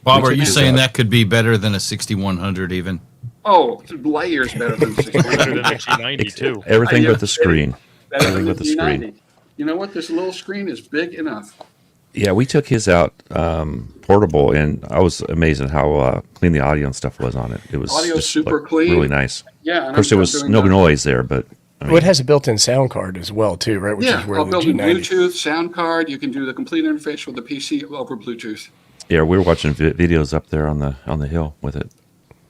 [SPEAKER 3] Bob, are you saying that could be better than a 6100 even?
[SPEAKER 6] Oh, light years better than
[SPEAKER 2] Better than a G90 too.
[SPEAKER 5] Everything
[SPEAKER 6] Yeah.
[SPEAKER 5] but the screen.
[SPEAKER 6] Better
[SPEAKER 5] Everything
[SPEAKER 6] than
[SPEAKER 5] but the screen.
[SPEAKER 6] G90. You know what? This little screen is big enough.
[SPEAKER 5] Yeah, we took his out portable, and I was amazed at how clean the audio and stuff was on it. It was
[SPEAKER 6] Audio's
[SPEAKER 5] just,
[SPEAKER 6] super clean.
[SPEAKER 5] really nice.
[SPEAKER 6] Yeah.
[SPEAKER 5] Of course, there was no noise there, but I
[SPEAKER 4] Well, it has a built-in sound card as well, too, right? Which
[SPEAKER 6] Yeah,
[SPEAKER 4] is where
[SPEAKER 6] I'll
[SPEAKER 4] the
[SPEAKER 6] build in
[SPEAKER 4] G90.
[SPEAKER 6] Bluetooth, sound card. You can do the complete interface with the PC over Bluetooth.
[SPEAKER 5] yeah, we were watching videos up there on the hill with it.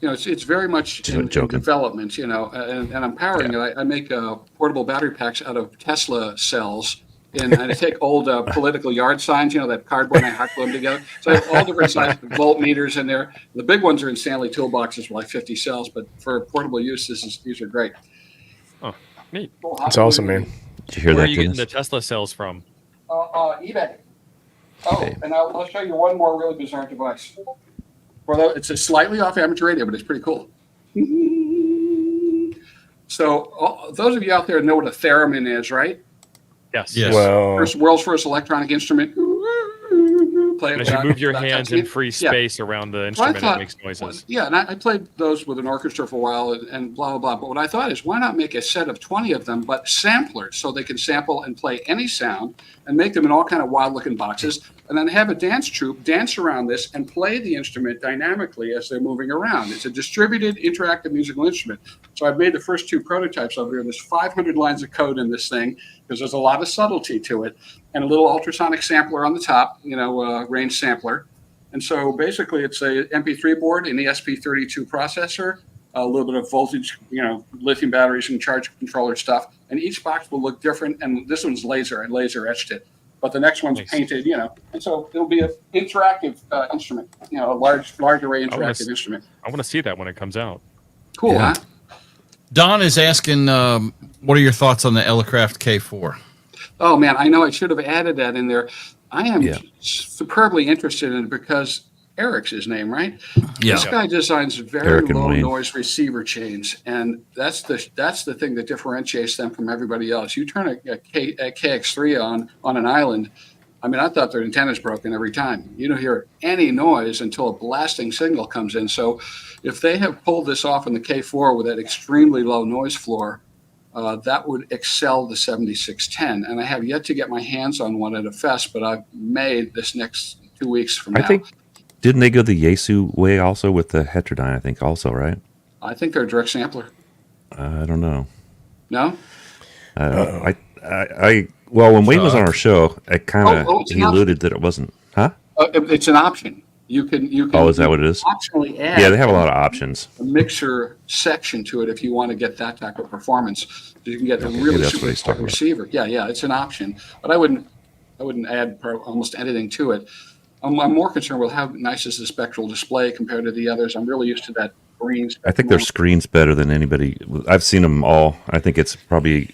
[SPEAKER 6] You know, it's very much in development, you know, and I'm powering it. I make portable battery packs out of Tesla cells. And I take old political yard signs, you know, that cardboard, and I hack them together. So I have all different sizes of voltmeters in there. The big ones are in Stanley toolboxes with like 50 cells, but for portable use, these are great.
[SPEAKER 2] Oh, neat.
[SPEAKER 4] It's awesome, man.
[SPEAKER 5] Did you hear
[SPEAKER 2] Where
[SPEAKER 5] that,
[SPEAKER 2] are you getting
[SPEAKER 5] Dennis?
[SPEAKER 2] the Tesla cells from?
[SPEAKER 6] eBay. Oh, and I'll show you one more really bizarre device. Although it's a slightly off amateur radio, but it's pretty cool. So those of you out there know what a theremin is, right?
[SPEAKER 2] Yes.
[SPEAKER 3] Yes.
[SPEAKER 4] Well,
[SPEAKER 6] World's first electronic instrument. Play
[SPEAKER 2] As you move your
[SPEAKER 6] that
[SPEAKER 2] hands
[SPEAKER 6] kind
[SPEAKER 2] in
[SPEAKER 6] of
[SPEAKER 2] free
[SPEAKER 6] thing. Yeah.
[SPEAKER 2] space around the
[SPEAKER 6] Well, I
[SPEAKER 2] instrument,
[SPEAKER 6] thought-
[SPEAKER 2] it makes noises.
[SPEAKER 6] Yeah, and I played those with an orchestra for a while and blah, blah, blah. But what I thought is, why not make a set of 20 of them, but samplers, so they can sample and play any sound and make them in all kind of wild-looking boxes, and then have a dance troupe dance around this and play the instrument dynamically as they're moving around. It's a distributed, interactive musical instrument. So I've made the first two prototypes over here. There's 500 lines of code in this thing because there's a lot of subtlety to it, and a little ultrasonic sampler on the top, you know, range sampler. And so basically it's a MP3 board, an ESP32 processor, a little bit of voltage, you know, lithium batteries and charge controller stuff. And each box will look different. And this one's laser. I laser etched it. But the next one's painted, you know. And so it'll be an interactive instrument, you know, a large array interactive instrument.
[SPEAKER 2] I want to see that when it comes out.
[SPEAKER 6] Cool,
[SPEAKER 5] Yeah.
[SPEAKER 6] huh?
[SPEAKER 3] Don is asking, what are your thoughts on the Elecraft K4?
[SPEAKER 6] Oh, man, I know I should have added that in there. I am
[SPEAKER 5] Yeah.
[SPEAKER 6] superbly interested in it because Eric's his name, right?
[SPEAKER 3] Yeah.
[SPEAKER 6] This guy designs very
[SPEAKER 5] Eric and
[SPEAKER 6] low
[SPEAKER 5] Wayne.
[SPEAKER 6] noise receiver chains, and that's the thing that differentiates them from everybody else. You turn a KX3 on an island. I mean, I thought their antenna's broken every time. You don't hear any noise until a blasting signal comes in. So if they have pulled this off in the K4 with that extremely low noise floor, that would excel the 7610. And I have yet to get my hands on one at a fest, but I've made this next 2 weeks from now.
[SPEAKER 5] I think, didn't they go the Yasu way also with the Heterodyne, I think also, right?
[SPEAKER 6] I think they're a direct sampler.
[SPEAKER 5] I don't know.
[SPEAKER 6] No?
[SPEAKER 5] Well, when Wayne was on our show, I kind of,
[SPEAKER 6] it's
[SPEAKER 5] he
[SPEAKER 6] an
[SPEAKER 5] alluded that it wasn't, huh?
[SPEAKER 6] It's an option. You can.
[SPEAKER 5] Oh, is that what it is?
[SPEAKER 6] Optionally add.
[SPEAKER 5] Yeah, they have a lot of options.
[SPEAKER 6] A mixer section to it if you want to get that type of performance. You can get a really
[SPEAKER 5] that's what
[SPEAKER 6] super
[SPEAKER 5] he's talking about.
[SPEAKER 6] receiver. Yeah, it's an option. But I wouldn't add almost anything to it. I'm more concerned with how nice is the spectral display compared to the others. I'm really used to that green.
[SPEAKER 5] I think their screen's better than anybody. I've seen them all. I think it's probably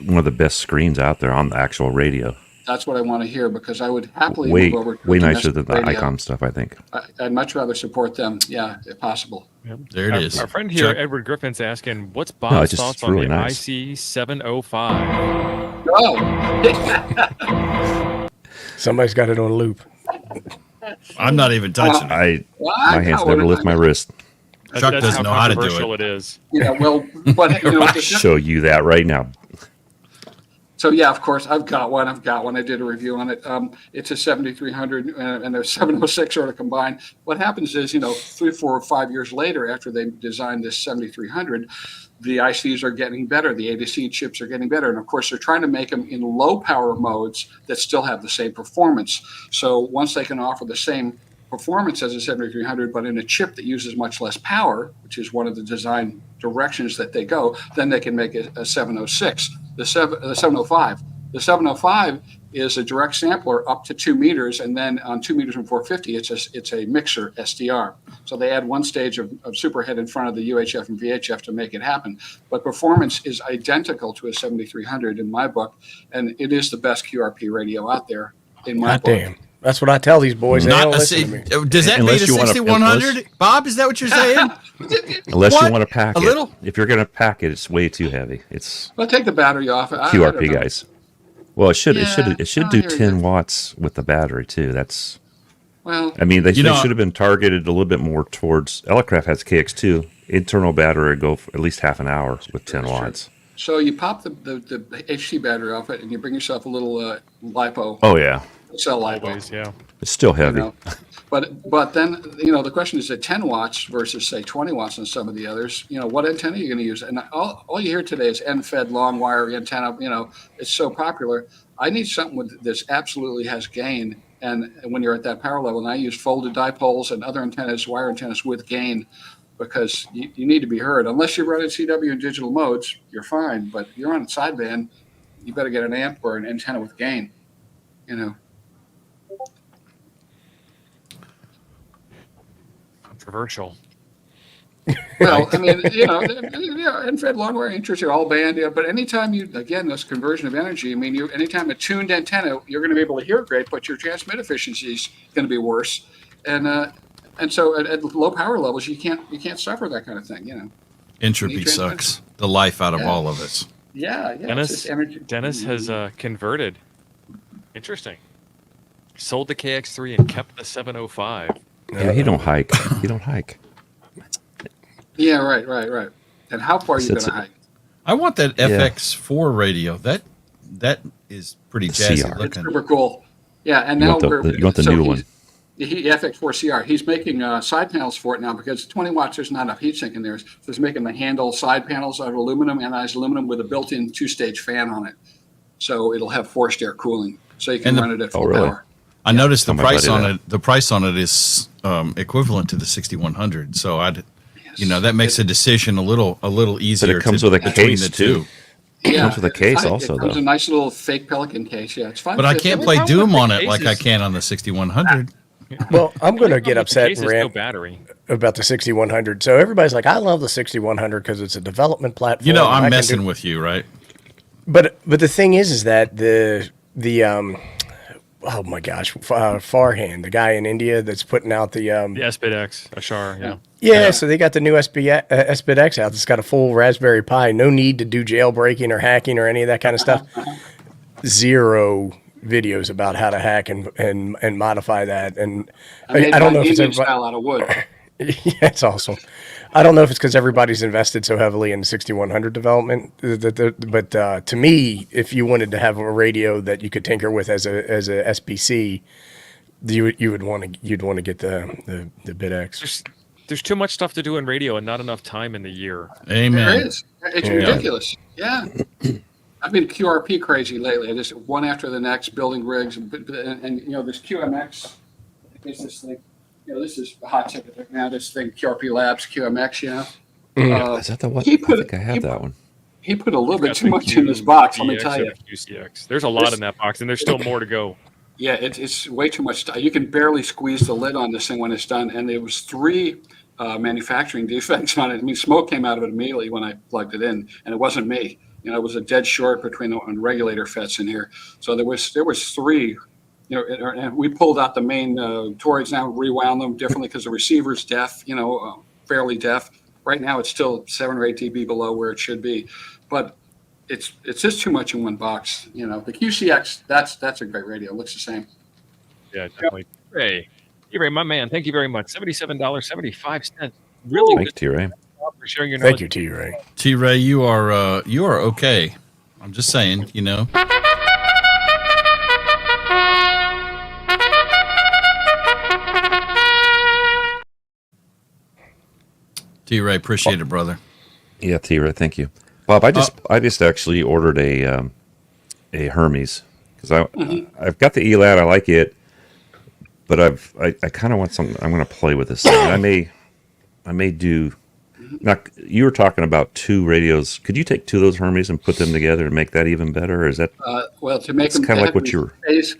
[SPEAKER 5] one of the best screens out there on the actual radio.
[SPEAKER 6] That's what I want to hear because I would happily
[SPEAKER 5] Way
[SPEAKER 6] move over to
[SPEAKER 5] way
[SPEAKER 6] a
[SPEAKER 5] nicer than
[SPEAKER 6] domestic
[SPEAKER 5] the
[SPEAKER 6] radio.
[SPEAKER 5] Icom stuff, I think.
[SPEAKER 6] I'd much rather support them. Yeah, if possible.
[SPEAKER 3] There it is.
[SPEAKER 2] Our friend here,
[SPEAKER 3] Chuck.
[SPEAKER 2] Edward Griffin's asking, what's
[SPEAKER 5] it's
[SPEAKER 2] Bob's
[SPEAKER 5] just
[SPEAKER 2] thoughts on
[SPEAKER 5] really
[SPEAKER 2] the
[SPEAKER 5] nice.
[SPEAKER 2] IC705?
[SPEAKER 6] Oh,
[SPEAKER 4] somebody's got it on loop.
[SPEAKER 3] I'm not even touching it.
[SPEAKER 5] My hands never lift my wrist.
[SPEAKER 3] Chuck
[SPEAKER 2] That's
[SPEAKER 3] doesn't
[SPEAKER 2] how
[SPEAKER 3] know how to do
[SPEAKER 2] controversial
[SPEAKER 3] it.
[SPEAKER 2] it is.
[SPEAKER 6] yeah. Well, but you know,
[SPEAKER 5] I'll show you that right now.
[SPEAKER 6] so yeah, of course, I've got one. I did a review on it. It's a 7300 and a 706 sort of combined. What happens is, you know, 3, 4, or 5 years later, after they designed this 7300, the ICs are getting better. The ADC chips are getting better. And of course, they're trying to make them in low power modes that still have the same performance. So once they can offer the same performance as a 7300, but in a chip that uses much less power, which is one of the design directions that they go, then they can make a 706. The 705. The 705 is a direct sampler up to 2 meters, and then on 2 meters and 450, it's a mixer SDR. So they add one stage of superhead in front of the UHF and VHF to make it happen. But performance is identical to a 7300 in my book, and it is the best QRP radio out there in my book.
[SPEAKER 4] Damn. That's what I tell these boys. They don't listen to me.
[SPEAKER 3] Does that mean a 6100? Bob, is that what you're saying?
[SPEAKER 5] Unless you want to pack
[SPEAKER 3] a
[SPEAKER 5] it.
[SPEAKER 3] Little?
[SPEAKER 5] If you're going to pack it, it's way too heavy. It's
[SPEAKER 6] Well, take the battery off.
[SPEAKER 5] QRP guys. Well, it should do
[SPEAKER 6] hear
[SPEAKER 5] 10
[SPEAKER 6] you.
[SPEAKER 5] watts with the battery too. That's
[SPEAKER 6] Well,
[SPEAKER 5] I mean, they should have been targeted a little bit more towards. Elecraft has KX2 internal battery go for at least half an hour with 10 watts.
[SPEAKER 6] so you pop the HT battery off it, and you bring yourself a little lipo.
[SPEAKER 5] Oh yeah,
[SPEAKER 6] Cell lipo.
[SPEAKER 2] Always, yeah.
[SPEAKER 5] it's still heavy.
[SPEAKER 6] You know? But then, the question is at 10 watts versus, say, 20 watts on some of the others, what antenna are you going to use? And all you hear today is end-fed long wire antenna. It's so popular. I need something with this absolutely has gain. And when you're at that power level, and I use folded dipoles and other antennas, wire antennas with gain, because you need to be heard. Unless you're running CW in digital modes, you're fine. But if you're on sideband, you better get an amp or an antenna with gain,
[SPEAKER 2] Controversial.
[SPEAKER 6] Well, I mean, end-fed long wire interest, you're all band, but anytime this conversion of energy, I mean, anytime a tuned antenna, you're going to be able to hear great, but your transmit efficiency is going to be worse. And so at low power levels, you can't suffer that kind of thing,
[SPEAKER 3] Entropy sucks the life out of all of us.
[SPEAKER 6] Yeah.
[SPEAKER 2] Dennis has converted. Interesting. Sold the KX3 and kept the 705.
[SPEAKER 5] Yeah, he don't hike. He don't hike.
[SPEAKER 6] Yeah, right. And how far are you going to hike?
[SPEAKER 3] I want that FX4 radio. That is pretty jazzy
[SPEAKER 5] CR.
[SPEAKER 3] looking.
[SPEAKER 6] It's super cool. Yeah, and
[SPEAKER 5] You
[SPEAKER 6] now
[SPEAKER 5] want the new one.
[SPEAKER 6] The FX4 CR. He's making side panels for it now because 20 watts, there's not enough heat sink in there. So he's making the handle side panels out of aluminum, anodized aluminum, with a built-in 2-stage fan on it. So it'll have forced air cooling. So you can run it at full power.
[SPEAKER 3] I noticed the price on
[SPEAKER 5] that.
[SPEAKER 3] it. The price on it is equivalent to the 6100. So that makes a decision a little easier.
[SPEAKER 5] But it comes with a
[SPEAKER 3] between
[SPEAKER 5] case
[SPEAKER 3] the two.
[SPEAKER 5] It comes with a case also,
[SPEAKER 6] It comes
[SPEAKER 5] though.
[SPEAKER 6] a nice little fake Pelican case. Yeah, it's fine.
[SPEAKER 3] But I can't play Doom on it like I can on the 6100.
[SPEAKER 4] Well, I'm going to get upset and
[SPEAKER 2] No
[SPEAKER 4] rant
[SPEAKER 2] battery.
[SPEAKER 4] about the 6100. So everybody's like, I love the 6100 because it's a development platform.
[SPEAKER 3] I'm messing with you, right?
[SPEAKER 4] But the thing is that the oh my gosh, Farhan, the guy in India that's putting out the
[SPEAKER 2] SBIT-X, Ashar, yeah.
[SPEAKER 4] Yeah, so they got the new SBIT-X out. It's got a full Raspberry Pi. No need to do jailbreaking or hacking or any of that kind of stuff. Zero videos about how to hack and modify that. And I don't know if it's
[SPEAKER 6] Indian style out of wood.
[SPEAKER 4] Yeah, it's awesome. I don't know if it's because everybody's invested so heavily in the 6100 development, but to me, if you wanted to have a radio that you could tinker with as a SPC, you'd want to get the BitX.
[SPEAKER 2] There's too much stuff to do in radio and not enough time in the year.
[SPEAKER 3] Amen.
[SPEAKER 6] There is. It's ridiculous. Yeah. I've been QRP crazy lately. I just one after the next, building rigs, and this QMX is this thing. This is a hot ticket right now. This thing, QRP Labs, QMX.
[SPEAKER 5] Is that the one? I think I have that one.
[SPEAKER 6] He put a little bit too much in this box. Let me tell you.
[SPEAKER 2] QCX. There's a lot in that box, and there's still more to go.
[SPEAKER 6] Yeah, it's way too much. You can barely squeeze the lid on this thing when it's done. And there was 3 manufacturing defects on it. I mean, smoke came out of it immediately when I plugged it in, and it wasn't me. It was a dead short between the regulator FETs in here. So there was 3. And we pulled out the main toroids now, rewound them differently because the receiver's deaf. Fairly deaf. Right now, it's still 7 or 8 dB below where it should be, but it's just too much in one box. The QCX, that's a great radio. It looks the same.
[SPEAKER 2] Yeah, definitely. Ray, my man, thank you very much. $77.75. Really
[SPEAKER 5] Thanks, T-Ray.
[SPEAKER 2] For sharing your knowledge.
[SPEAKER 4] Thank you, T-Ray.
[SPEAKER 3] T-Ray, you are okay. I'm just saying, T-Ray, appreciate it, brother.
[SPEAKER 5] Yeah, T-Ray, thank you, Bob. I just actually ordered a Hermes because I've got the ELAT. I like it, but I kind of want something. I'm going to play with this thing. I may do Now, you were talking about 2 radios. Could you take 2 of those Hermes and put them together and make that even better? Or is that
[SPEAKER 6] Well, to make them
[SPEAKER 5] kind of like what
[SPEAKER 6] be
[SPEAKER 5] you were?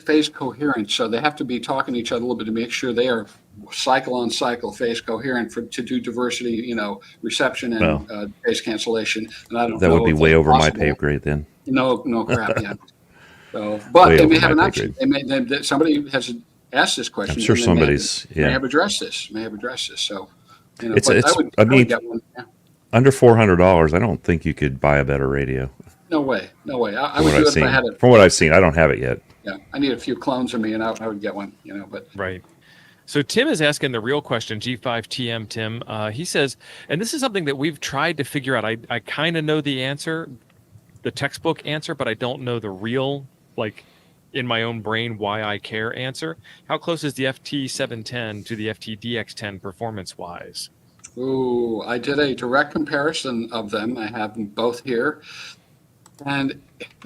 [SPEAKER 6] phase coherent, so they have to be talking to each other a little bit to make sure they are cycle on cycle phase coherent to do diversity, reception and phase cancellation. And I don't
[SPEAKER 5] That
[SPEAKER 6] know
[SPEAKER 5] would be
[SPEAKER 6] if
[SPEAKER 5] way
[SPEAKER 6] that's
[SPEAKER 5] over my
[SPEAKER 6] possible.
[SPEAKER 5] pay grade then.
[SPEAKER 6] No crap. Yeah. So, but
[SPEAKER 5] Way
[SPEAKER 6] they may
[SPEAKER 5] over
[SPEAKER 6] have
[SPEAKER 5] my
[SPEAKER 6] an
[SPEAKER 5] pay
[SPEAKER 6] option. Somebody has asked this question.
[SPEAKER 5] I'm sure
[SPEAKER 6] and they
[SPEAKER 5] somebody's
[SPEAKER 6] may have addressed this. So,
[SPEAKER 5] It's
[SPEAKER 6] but I
[SPEAKER 5] mean,
[SPEAKER 6] would get one. Yeah.
[SPEAKER 5] under $400. I don't think you could buy a better radio.
[SPEAKER 6] No way. I
[SPEAKER 5] From
[SPEAKER 6] would
[SPEAKER 5] what
[SPEAKER 6] do
[SPEAKER 5] I've
[SPEAKER 6] it if I
[SPEAKER 5] seen.
[SPEAKER 6] had it.
[SPEAKER 5] From what I've seen, I don't have it yet.
[SPEAKER 6] Yeah, I need a few clones of me, and I would get one. But
[SPEAKER 2] Right. So Tim is asking the real question, G5TM Tim. He says, and this is something that we've tried to figure out. I kind of know the answer, the textbook answer, but I don't know the real, like, in my own brain, why I care answer. How close is the FT710 to the FT-DX10 performance-wise?
[SPEAKER 6] ooh, I did a direct comparison of them. I have them both here, and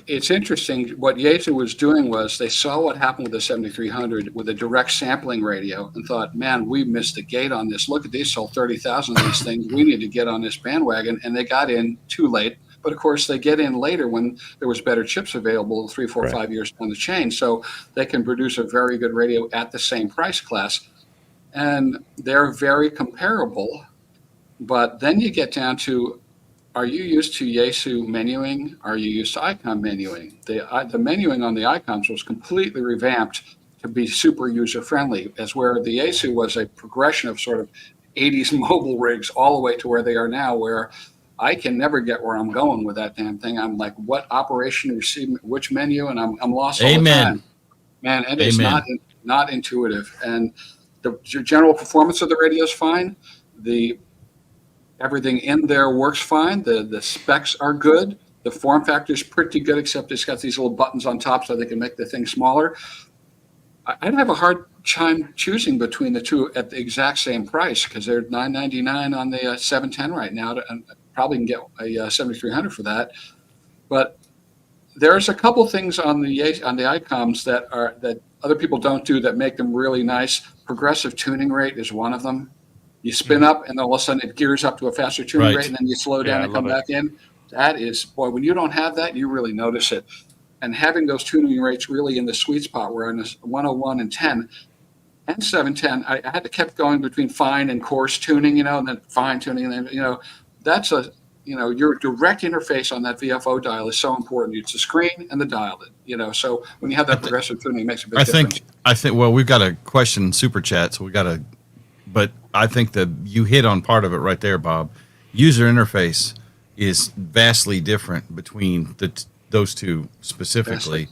[SPEAKER 6] it's interesting. What Yasu was doing was they saw what happened with the 7300 with a direct sampling radio and thought, man, we missed the gate on this. Look at these, sold 30,000 of these things. We need to get on this bandwagon, and they got in too late. But of course, they get in later when there was better chips available 3, 4, 5 years down the chain. So they can produce a very good radio at the same price class. And they're very comparable. But then you get down to, are you used to Yasu menuing? Are you used to Icom menuing? The menuing on the Icoms was completely revamped to be super user-friendly, as where the Yasu was a progression of sort of 80s mobile rigs all the way to where they are now, where I can never get where I'm going with that damn thing. I'm like, what operation receive which menu, and I'm lost all the time. Man, it is not intuitive. And the general performance of the radio is fine. Everything in there works fine. The specs are good. The form factor is pretty good, except it's got these little buttons on top so they can make the thing smaller. I'd have a hard time choosing between the two at the exact same price, because they're $999 on the 710 right now, and probably can get a 7300 for that. But there's a couple things on the Icoms that other people don't do that make them really nice. Progressive tuning rate is one of them. You spin up, and then all of a sudden it gears up to a faster tuning rate, and then you slow down and come back in. That is, boy, when you don't have that, you really notice it. And having those tuning rates really in the sweet spot, where on this 101 and 10 and 710, I had to kept going between fine and coarse tuning, and then fine tuning, and then, that's your direct interface on that VFO dial is so important. It's the screen and the dial, so when you have that progressive tuning, it makes a big difference.
[SPEAKER 3] I think, well, we've got a question in Super Chat, so but I think that you hit on part of it right there, Bob. User interface is vastly different between those two specifically.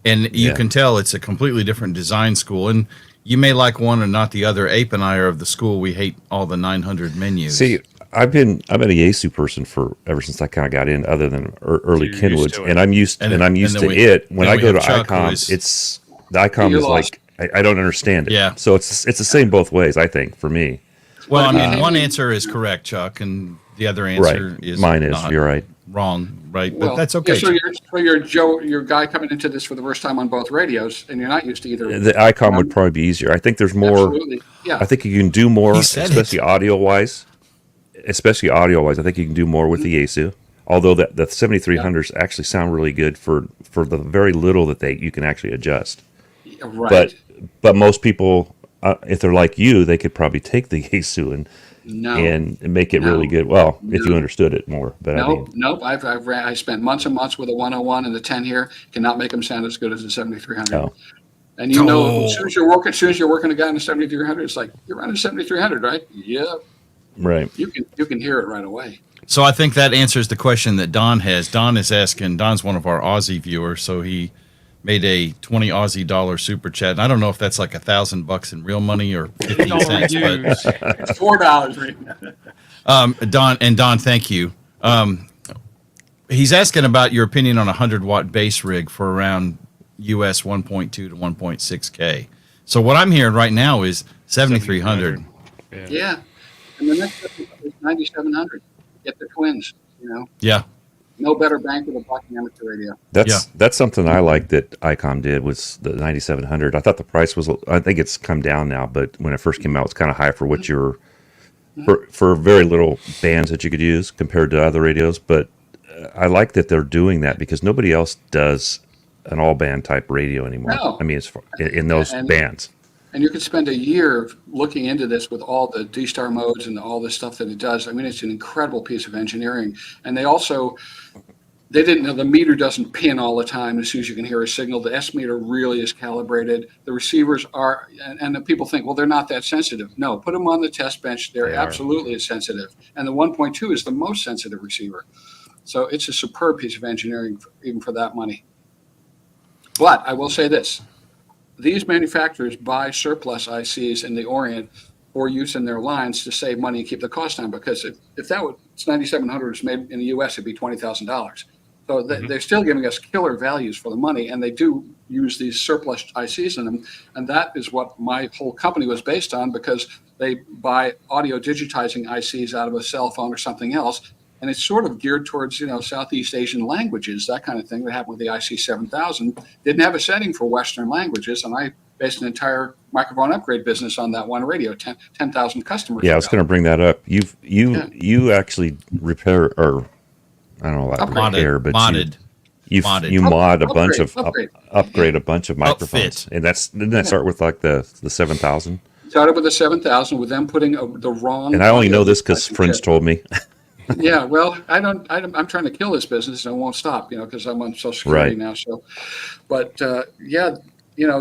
[SPEAKER 3] And you can tell it's a completely different design school. And you may like one and not the other. Ape and I are of the school. We hate all the 900 menus.
[SPEAKER 5] See, I've been a Yasu person ever since I kind of got in, other than early Kenwoods, and I'm used to it. When I go to Icom, the Icom is like, I don't understand it.
[SPEAKER 3] Yeah.
[SPEAKER 5] So it's the same both ways, I think, for me.
[SPEAKER 3] Well, I mean, one answer is correct, Chuck, and the other answer is
[SPEAKER 5] mine is
[SPEAKER 3] not.
[SPEAKER 5] You're right.
[SPEAKER 3] Wrong, right?
[SPEAKER 6] Well,
[SPEAKER 3] but that's okay.
[SPEAKER 6] Yeah, so you're Joe, your guy coming into this for the first time on both radios, and you're not used to either.
[SPEAKER 5] The Icom would probably be easier. I think there's more.
[SPEAKER 6] Absolutely. Yeah.
[SPEAKER 5] I think you can do more, especially audio wise. I think you can do more with the Yasu. Although the 7300s actually sound really good for the very little that you can actually adjust.
[SPEAKER 6] Right.
[SPEAKER 5] But most people, if they're like you, they could probably take the Yasu and make it really good. Well, if you understood it more. But
[SPEAKER 6] nope. I spent months and months with a 101 and the 10 here. Cannot make them sound as good as the 7300.
[SPEAKER 5] Oh.
[SPEAKER 6] And as soon as you're working a guy in the 7300, it's like, you're running 7300, right? Yeah.
[SPEAKER 5] Right.
[SPEAKER 6] You can hear it right away.
[SPEAKER 3] So I think that answers the question that Don has. Don is asking. Don's one of our Aussie viewers, so he made a 20 Aussie dollar super chat. And I don't know if that's like $1,000 in real money or 15 cents, but
[SPEAKER 6] it's $4 right?
[SPEAKER 3] Don, thank you. He's asking about your opinion on a 100-watt bass rig for around US 1.2 to 1.6K. So what I'm hearing right now is 7,300.
[SPEAKER 6] Yeah. And the next is 9,700. Get the twins,
[SPEAKER 3] Yeah.
[SPEAKER 6] No better bang for the buck in amateur radio.
[SPEAKER 5] That's something I like that Icom did, was the 9700. I thought the price was, I think it's come down now, but when it first came out, it was kind of high for what you're for very little bands that you could use compared to other radios. But I like that they're doing that because nobody else does an all band type radio anymore.
[SPEAKER 6] No.
[SPEAKER 5] I mean, it's in those bands.
[SPEAKER 6] And you could spend a year looking into this with all the D-Star modes and all the stuff that it does. I mean, it's an incredible piece of engineering. And they didn't know the meter doesn't pin all the time as soon as you can hear a signal. The S meter really is calibrated. The receivers are, and the people think, well, they're not that sensitive. No, put them on the test bench. They're absolutely as sensitive. And the 1.2 is the most sensitive receiver. So it's a superb piece of engineering, even for that money. But I will say this. These manufacturers buy surplus ICs in the Orient for use in their lines to save money and keep the cost down. Because if that was 9700 was made in the U.S., it'd be $20,000. So they're still giving us killer values for the money, and they do use these surplus ICs in them. And that is what my whole company was based on, because they buy audio digitizing ICs out of a cell phone or something else. And it's sort of geared towards, Southeast Asian languages, that kind of thing that happened with the IC 7000. Didn't have a setting for Western languages, and I based an entire microphone upgrade business on that one radio, 10,000 customers.
[SPEAKER 5] Yeah, I was going to bring that up. You actually repair, or I don't know about repair, but you mod a bunch of upgrade a bunch of microphones, and didn't that start with like the 7000?
[SPEAKER 6] Started with the 7000 with them putting the wrong.
[SPEAKER 5] And I only know this because friends told me.
[SPEAKER 6] Yeah, well, I'm trying to kill this business and I won't stop, because I'm on Social Security now. So, but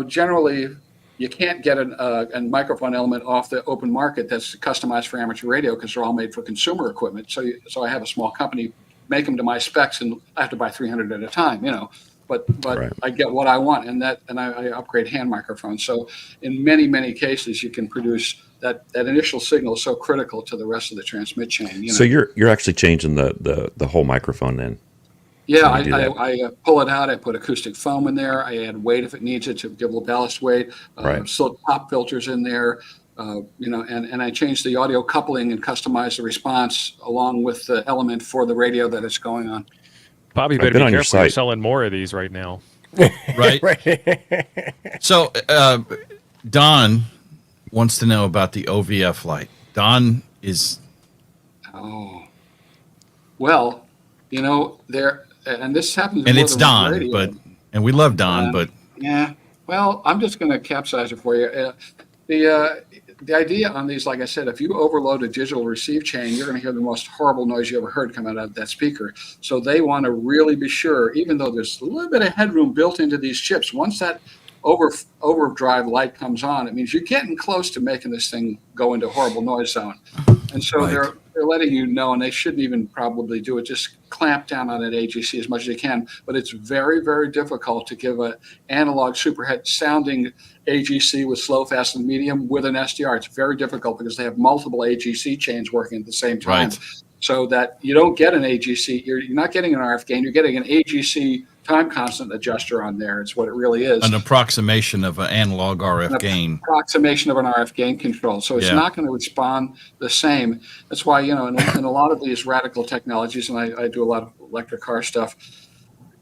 [SPEAKER 6] generally you can't get a microphone element off the open market that's customized for amateur radio, because they're all made for consumer equipment. So I have a small company make them to my specs, and I have to buy 300 at a time, But I get what I want, and I upgrade hand microphones. So in many cases, you can produce that initial signal is so critical to the rest of the transmit chain.
[SPEAKER 5] So you're actually changing the whole microphone then.
[SPEAKER 6] Yeah, I pull it out. I put acoustic foam in there. I add weight if it needs it to give a little ballast weight. Silk pop filters in there. And I change the audio coupling and customize the response along with the element for the radio that it's going on.
[SPEAKER 2] Bobby, better be careful. You're selling more of these right now.
[SPEAKER 3] Right? So, Don wants to know about the OVF light. Don is...
[SPEAKER 6] Oh. Well, there... And this happens...
[SPEAKER 3] And it's Don, and we love Don, but...
[SPEAKER 6] Yeah. Well, I'm just going to capsize it for you. The idea on these, like I said, if you overload a digital receive chain, you're going to hear the most horrible noise you ever heard come out of that speaker. So they want to really be sure, even though there's a little bit of headroom built into these chips, once that overdrive light comes on, it means you're getting close to making this thing go into a horrible noise zone. And so they're letting you know, and they shouldn't even probably do it. Just clamp down on that AGC as much as they can. But it's very, very difficult to give an analog superhead sounding AGC with slow, fast, and medium with an SDR. It's very difficult because they have multiple AGC chains working at the same time. Right. So that you don't get an AGC, you're not getting an RF gain, you're getting an AGC time constant adjuster on there. It's what it really is.
[SPEAKER 3] An approximation of an analog RF gain.
[SPEAKER 6] Approximation of an RF gain control. So it's not going to respond the same. That's why, in a lot of these radical technologies, and I do a lot of electric car stuff,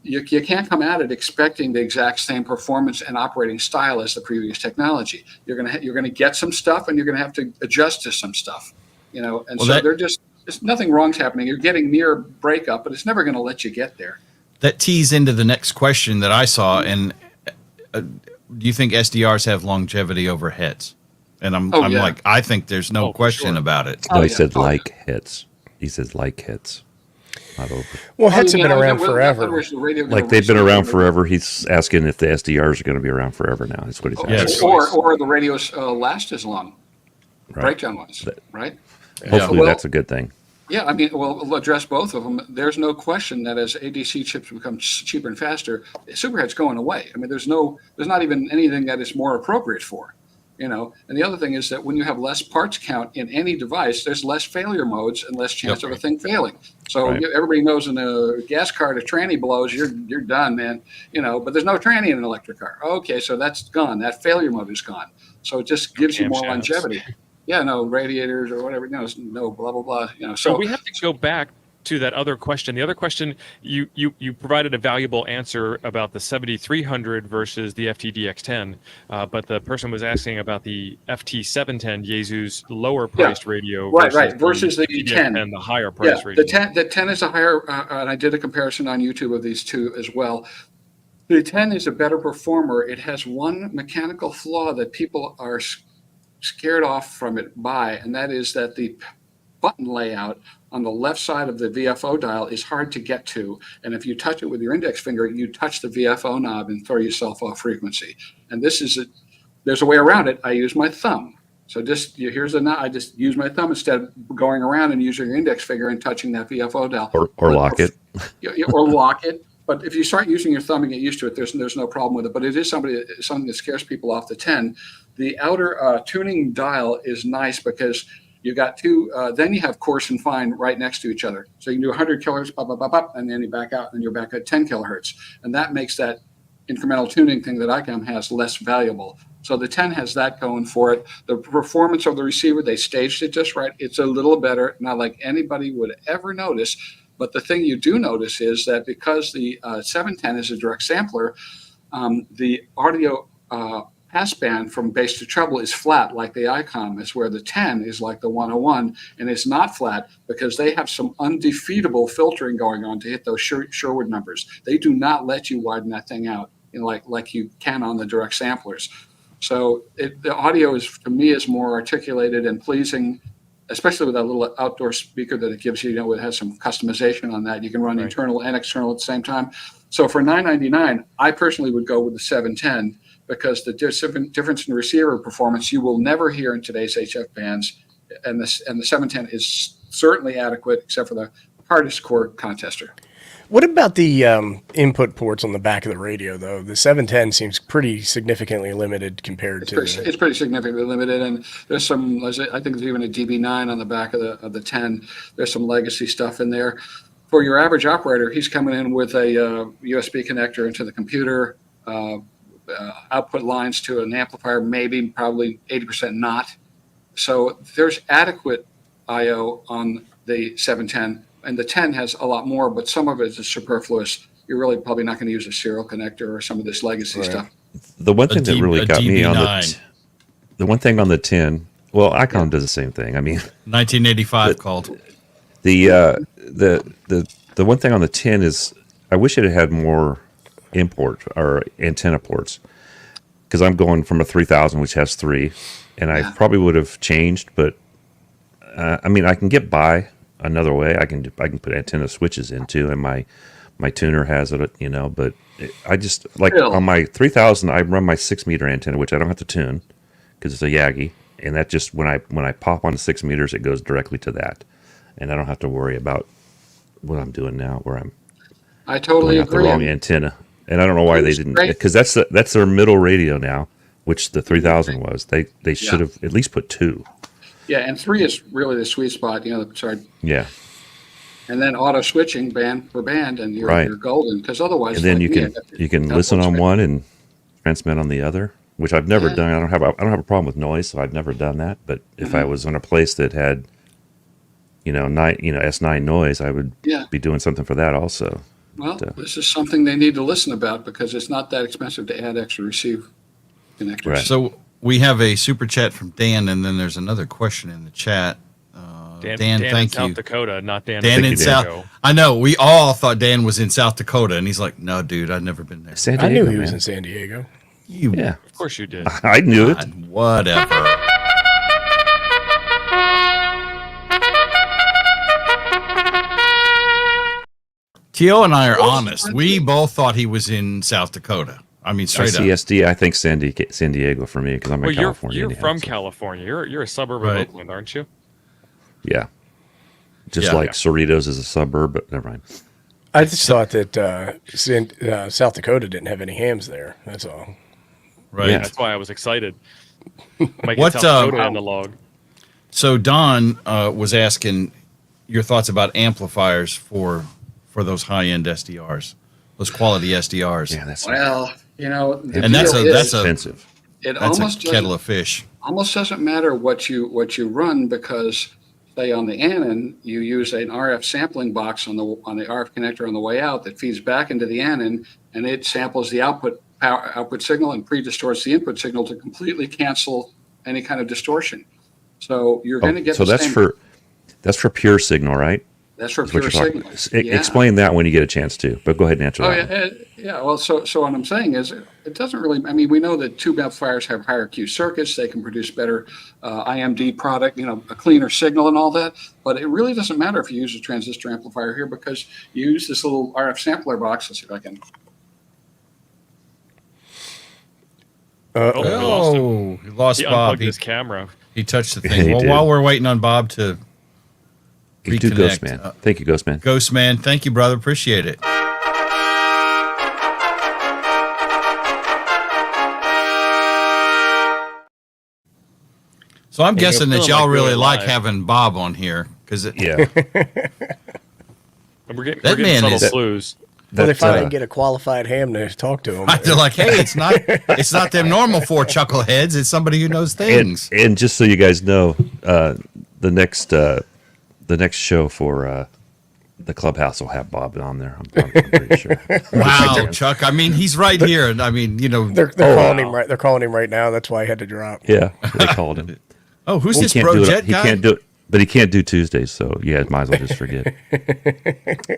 [SPEAKER 6] you can't come at it expecting the exact same performance and operating style as the previous technology. You're going to get some stuff, and you're going to have to adjust to some stuff. There's nothing wrong's happening. You're getting near breakup, but it's never going to let you get there.
[SPEAKER 3] That tees into the next question that I saw. And do you think SDRs have longevity over hits? And I'm like, I think there's no question about it.
[SPEAKER 5] No, he said like hits. He says like hits. Not over.
[SPEAKER 4] Well, hits have been around forever.
[SPEAKER 5] Like they've been around forever. He's asking if the SDRs are going to be around forever now. That's what he's asking.
[SPEAKER 6] Or the radios last as long. Breakdown ones, right?
[SPEAKER 5] Hopefully that's a good thing.
[SPEAKER 6] Yeah, I mean, we'll address both of them. There's no question that as ADC chips become cheaper and faster, superhead's going away. I mean, there's not even anything that is more appropriate for, And the other thing is that when you have less parts count in any device, there's less failure modes and less chance of a thing failing. So everybody knows in a gas car, the tranny blows, you're done, man. But there's no tranny in an electric car. Okay, so that's gone. That failure mode is gone. So it just gives you more longevity. Yeah, no radiators or whatever. No, blah blah blah.
[SPEAKER 2] So we have to go back to that other question. The other question, you provided a valuable answer about the 7300 versus the FTDX10, but the person was asking about the FT710, Yaesu's lower priced radio
[SPEAKER 6] versus the 10,
[SPEAKER 2] the higher priced radio.
[SPEAKER 6] The 10 is a higher, and I did a comparison on YouTube of these two as well. The 10 is a better performer. It has one mechanical flaw that people are scared off from it by, and that is that the button layout on the left side of the VFO dial is hard to get to. And if you touch it with your index finger, you touch the VFO knob and throw yourself off frequency. And there's a way around it. I use my thumb. So here's the knob. I just use my thumb instead of going around and using your index finger and touching that VFO dial.
[SPEAKER 5] Or lock it.
[SPEAKER 6] Or lock it. But if you start using your thumb and get used to it, there's no problem with it. But it is something that scares people off the 10. The outer tuning dial is nice because you got two, then you have coarse and fine right next to each other. So you can do 100 kilohertz, pop, pop, pop, pop, and then you back out, and you're back at 10 kilohertz. And that makes that incremental tuning thing that Icom has less valuable. So the 10 has that going for it. The performance of the receiver, they staged it just right. It's a little better, not like anybody would ever notice. But the thing you do notice is that because the 710 is a direct sampler, the audio passband from bass to treble is flat like the Icom is, where the 10 is like the 101, and it's not flat because they have some undefeatable filtering going on to hit those Sherwood numbers. They do not let you widen that thing out like you can on the direct samplers. So the audio to me is more articulated and pleasing, especially with that little outdoor speaker that it gives you. It has some customization on that. You can run internal and external at the same time. So for $999, I personally would go with the 710 because the difference in receiver performance you will never hear in today's HF bands, and the 710 is certainly adequate except for the hardest core contester.
[SPEAKER 4] What about the input ports on the back of the radio, though? The 710 seems pretty significantly limited compared to...
[SPEAKER 6] It's pretty significantly limited, and there's some, I think there's even a DB9 on the back of the 10. There's some legacy stuff in there. For your average operator, he's coming in with a USB connector into the computer, output lines to an amplifier, probably 80% not. So there's adequate I/O on the 710, and the 10 has a lot more, but some of it is superfluous. You're really probably not going to use a serial connector or some of this legacy stuff.
[SPEAKER 5] The one thing that really got me on the one thing on the 10, well, Icom does the same thing. I mean,
[SPEAKER 3] 1985 called.
[SPEAKER 5] The one thing on the 10 is I wish it had more import or antenna ports, because I'm going from a 3000 which has 3, and I probably would have changed, but I mean, I can get by another way. I can put antenna switches into, and my tuner has it, but I just like on my 3000 I run my 6-meter antenna, which I don't have to tune because it's a Yagi, and that just when I pop on the 6 meters, it goes directly to that, and I don't have to worry about what I'm doing now where
[SPEAKER 6] I totally agree.
[SPEAKER 5] The wrong antenna. And I don't know why they didn't, because that's their middle radio now, which the 3000 was. They should have at least put 2.
[SPEAKER 6] Yeah, and 3 is really the sweet spot.
[SPEAKER 5] Yeah.
[SPEAKER 6] And then auto switching band for band, and you're golden. Because otherwise,
[SPEAKER 5] and then you can listen on one and transmit on the other, which I've never done. I don't have a problem with noise, so I've never done that. But if I was in a place that had, S9 noise, I would be doing something for that also.
[SPEAKER 6] Well, this is something they need to listen about because it's not that expensive to add extra receive connectors.
[SPEAKER 3] Right. So we have a super chat from Dan, and then there's another question in the chat. Dan, thank you.
[SPEAKER 2] South Dakota, not Dan.
[SPEAKER 3] Dan in South. I know. We all thought Dan was in South Dakota, and he's like, "No, dude, I've never been there."
[SPEAKER 4] I knew he was in San Diego.
[SPEAKER 2] Of course you did.
[SPEAKER 5] I knew it.
[SPEAKER 3] Whatever. Tio and I are honest. We both thought he was in South Dakota. I mean, straight up.
[SPEAKER 5] CSD, I think San Diego for me because I'm in California.
[SPEAKER 2] You're from California. You're a suburb of Oakland, aren't you?
[SPEAKER 5] Yeah. Just like Cerritos is a suburb, but never mind.
[SPEAKER 4] I just thought that South Dakota didn't have any hams there. That's all.
[SPEAKER 3] Right.
[SPEAKER 2] Yeah, that's why I was excited. Might get South Dakota on the log.
[SPEAKER 3] So Don was asking your thoughts about amplifiers for those high-end SDRs, those quality SDRs.
[SPEAKER 5] Yeah, that's
[SPEAKER 3] and that's
[SPEAKER 5] expensive.
[SPEAKER 3] That's a kettle of fish.
[SPEAKER 6] Almost doesn't matter what you run, because Say on the Anan, you use an RF sampling box on the RF connector on the way out that feeds back into the Anan, and it samples the output signal and pre-distorts the input signal to completely cancel any kind of distortion. So you're going to get
[SPEAKER 5] that's for pure signal, right?
[SPEAKER 6] That's for pure signal.
[SPEAKER 5] Explain that when you get a chance to. But go ahead and answer that.
[SPEAKER 6] Yeah. Well, so what I'm saying is, it doesn't really. I mean, we know that tube amplifiers have higher Q circuits. They can produce better IMD product, a cleaner signal and all that. But it really doesn't matter if you use a transistor amplifier here, because you use this little RF sampler box. Let's see if I can.
[SPEAKER 3] He lost
[SPEAKER 2] he
[SPEAKER 3] Bob.
[SPEAKER 2] Unplugged his camera.
[SPEAKER 3] He touched the thing. Well, while we're waiting on Bob to reconnect,
[SPEAKER 5] Ghost Man. Thank you, Ghost Man.
[SPEAKER 3] Ghost Man, thank you, brother. Appreciate it. So I'm guessing that y'all really like having Bob on here, because
[SPEAKER 2] And we're getting subtle clues.
[SPEAKER 4] Well, they finally get a qualified ham to talk to him.
[SPEAKER 3] They're like, hey, it's not them normal four chuckleheads. It's somebody who knows things.
[SPEAKER 5] And just so you guys know, the next show for the clubhouse will have Bob on there. I'm pretty sure.
[SPEAKER 3] Wow, Chuck. I mean, he's right here. And I mean,
[SPEAKER 4] they're calling him right. They're calling him right now. That's why I had to drop.
[SPEAKER 5] Yeah, they called him.
[SPEAKER 3] Oh, who's this bro jet guy?
[SPEAKER 5] He can't do it. But he can't do Tuesdays, so yeah, might as well just forget.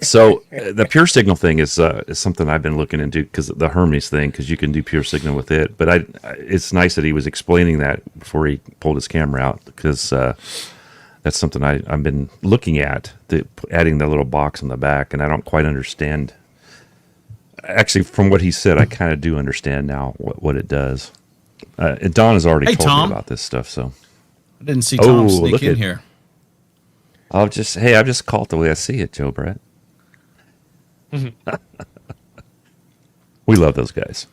[SPEAKER 5] So the pure signal thing is something I've been looking into, because the Hermes thing, because you can do pure signal with it. But it's nice that he was explaining that before he pulled his camera out, because that's something I've been looking at, adding the little box in the back, and I don't quite understand. Actually, from what he said, I kind of do understand now what it does. And Don has already told me about this stuff, so
[SPEAKER 3] I didn't see Tom sneak in here.
[SPEAKER 5] I've just called the way I see it, Joe Brett. We love those guys.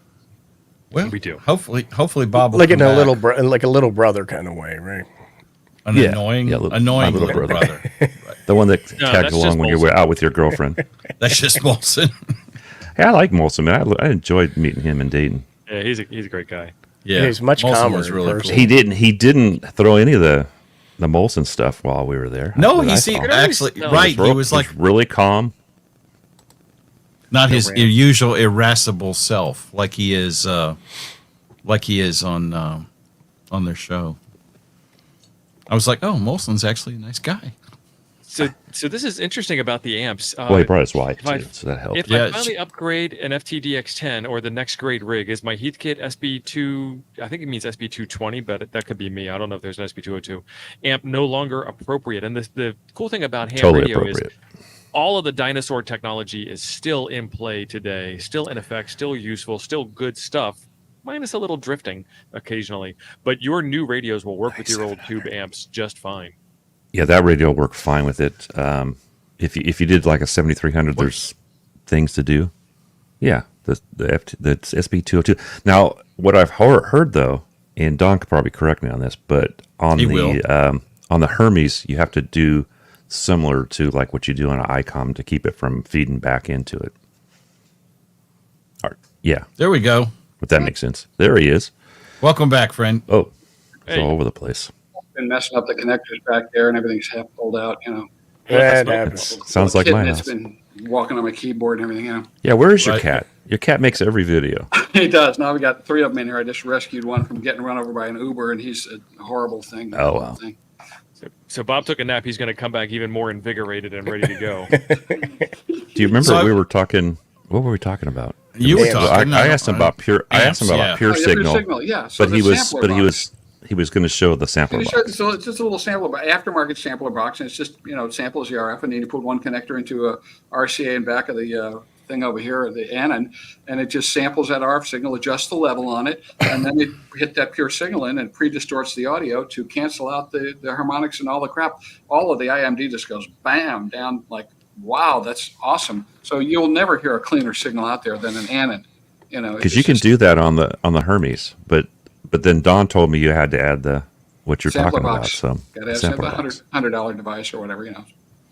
[SPEAKER 3] Well,
[SPEAKER 2] we do.
[SPEAKER 3] Hopefully Bob will
[SPEAKER 4] like in
[SPEAKER 3] come
[SPEAKER 4] a
[SPEAKER 3] back.
[SPEAKER 4] like a little brother kind of way, right?
[SPEAKER 3] Annoying little brother.
[SPEAKER 5] Right. The one that tags along when you're out with your girlfriend.
[SPEAKER 3] That's just Molson.
[SPEAKER 5] Hey, I like Molson, man. I enjoyed meeting him in Dayton.
[SPEAKER 2] Yeah, he's a great guy.
[SPEAKER 3] Yeah,
[SPEAKER 4] he's much
[SPEAKER 3] Molson
[SPEAKER 4] calmer.
[SPEAKER 3] Was really cool.
[SPEAKER 5] He didn't throw any of the Molson stuff while we were there.
[SPEAKER 3] No, he was like
[SPEAKER 5] really calm.
[SPEAKER 3] Not his usual irascible self, like he is on their show. I was like, oh, Molson's actually a nice guy.
[SPEAKER 2] So this is interesting about the amps.
[SPEAKER 5] Well, he brought his wife too, so that helped.
[SPEAKER 2] If I finally upgrade an FTDX10 or the next grade rig, is my Heathkit SB2, I think it means SB220, but that could be me. I don't know if there's an SB202 amp no longer appropriate. And the cool thing about ham radio is all of the dinosaur technology is still in play today, still in effect, still useful, still good stuff, minus a little drifting occasionally. But your new radios will work with your old tube amps just fine.
[SPEAKER 5] Yeah, that radio will work fine with it. If you did like a 7300, there's things to do. Yeah, that's SB202. Now, what I've heard though, and Don could probably correct me on this, but on the Hermes, you have to do similar to like what you do on an Icom to keep it from feeding back into it. Yeah,
[SPEAKER 3] there we go.
[SPEAKER 5] If that makes sense. There he is.
[SPEAKER 3] Welcome back, friend.
[SPEAKER 5] Oh, it's all over the place.
[SPEAKER 6] Been messing up the connectors back there, and everything's half pulled out.
[SPEAKER 4] That happens.
[SPEAKER 5] Sounds like my house.
[SPEAKER 6] It's been walking on my keyboard and everything.
[SPEAKER 5] Yeah, where is your cat? Your cat makes every video.
[SPEAKER 6] He does. Now we got 3 of them in here. I just rescued one from getting run over by an Uber, and he's a horrible thing.
[SPEAKER 5] Oh wow.
[SPEAKER 2] So Bob took a nap. He's going to come back even more invigorated and ready to go.
[SPEAKER 5] Do you remember we were talking? What were we talking about?
[SPEAKER 3] You were talking.
[SPEAKER 5] I asked him about pure. I asked him about pure signal.
[SPEAKER 6] Yeah. So
[SPEAKER 5] but he was going to show the sampler box.
[SPEAKER 6] So it's just a little aftermarket sampler box, and it's just it samples the RF, and then you put one connector into a RCA in back of the thing over here, the Anan, and it just samples that RF signal, adjusts the level on it, and then you hit that pure signal in and pre-distorts the audio to cancel out the harmonics and all the crap. All of the IMD just goes bam down like, wow, that's awesome. So you'll never hear a cleaner signal out there than an Anan.
[SPEAKER 5] Because you can do that on the Hermes, but then Don told me you had to add what you're talking about. So
[SPEAKER 6] got to add a $100 device or whatever,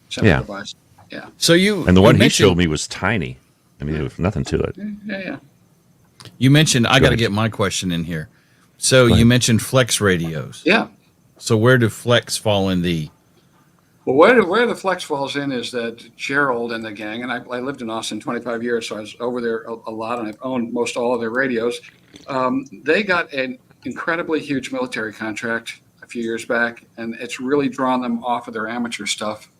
[SPEAKER 6] sampler device. Yeah.
[SPEAKER 3] So
[SPEAKER 5] and the one he showed me was tiny. I mean, there was nothing to it.
[SPEAKER 6] Yeah.
[SPEAKER 3] You mentioned, I got to get my question in here. So you mentioned flex radios.
[SPEAKER 6] Yeah.
[SPEAKER 3] So where do flex fall in the
[SPEAKER 6] Well, where the flex falls in is that Gerald and the gang, and I lived in Austin 25 years, so I was over there a lot, and I've owned most all of their radios. They got an incredibly huge military contract a few years back, and it's really drawn them off of their amateur stuff.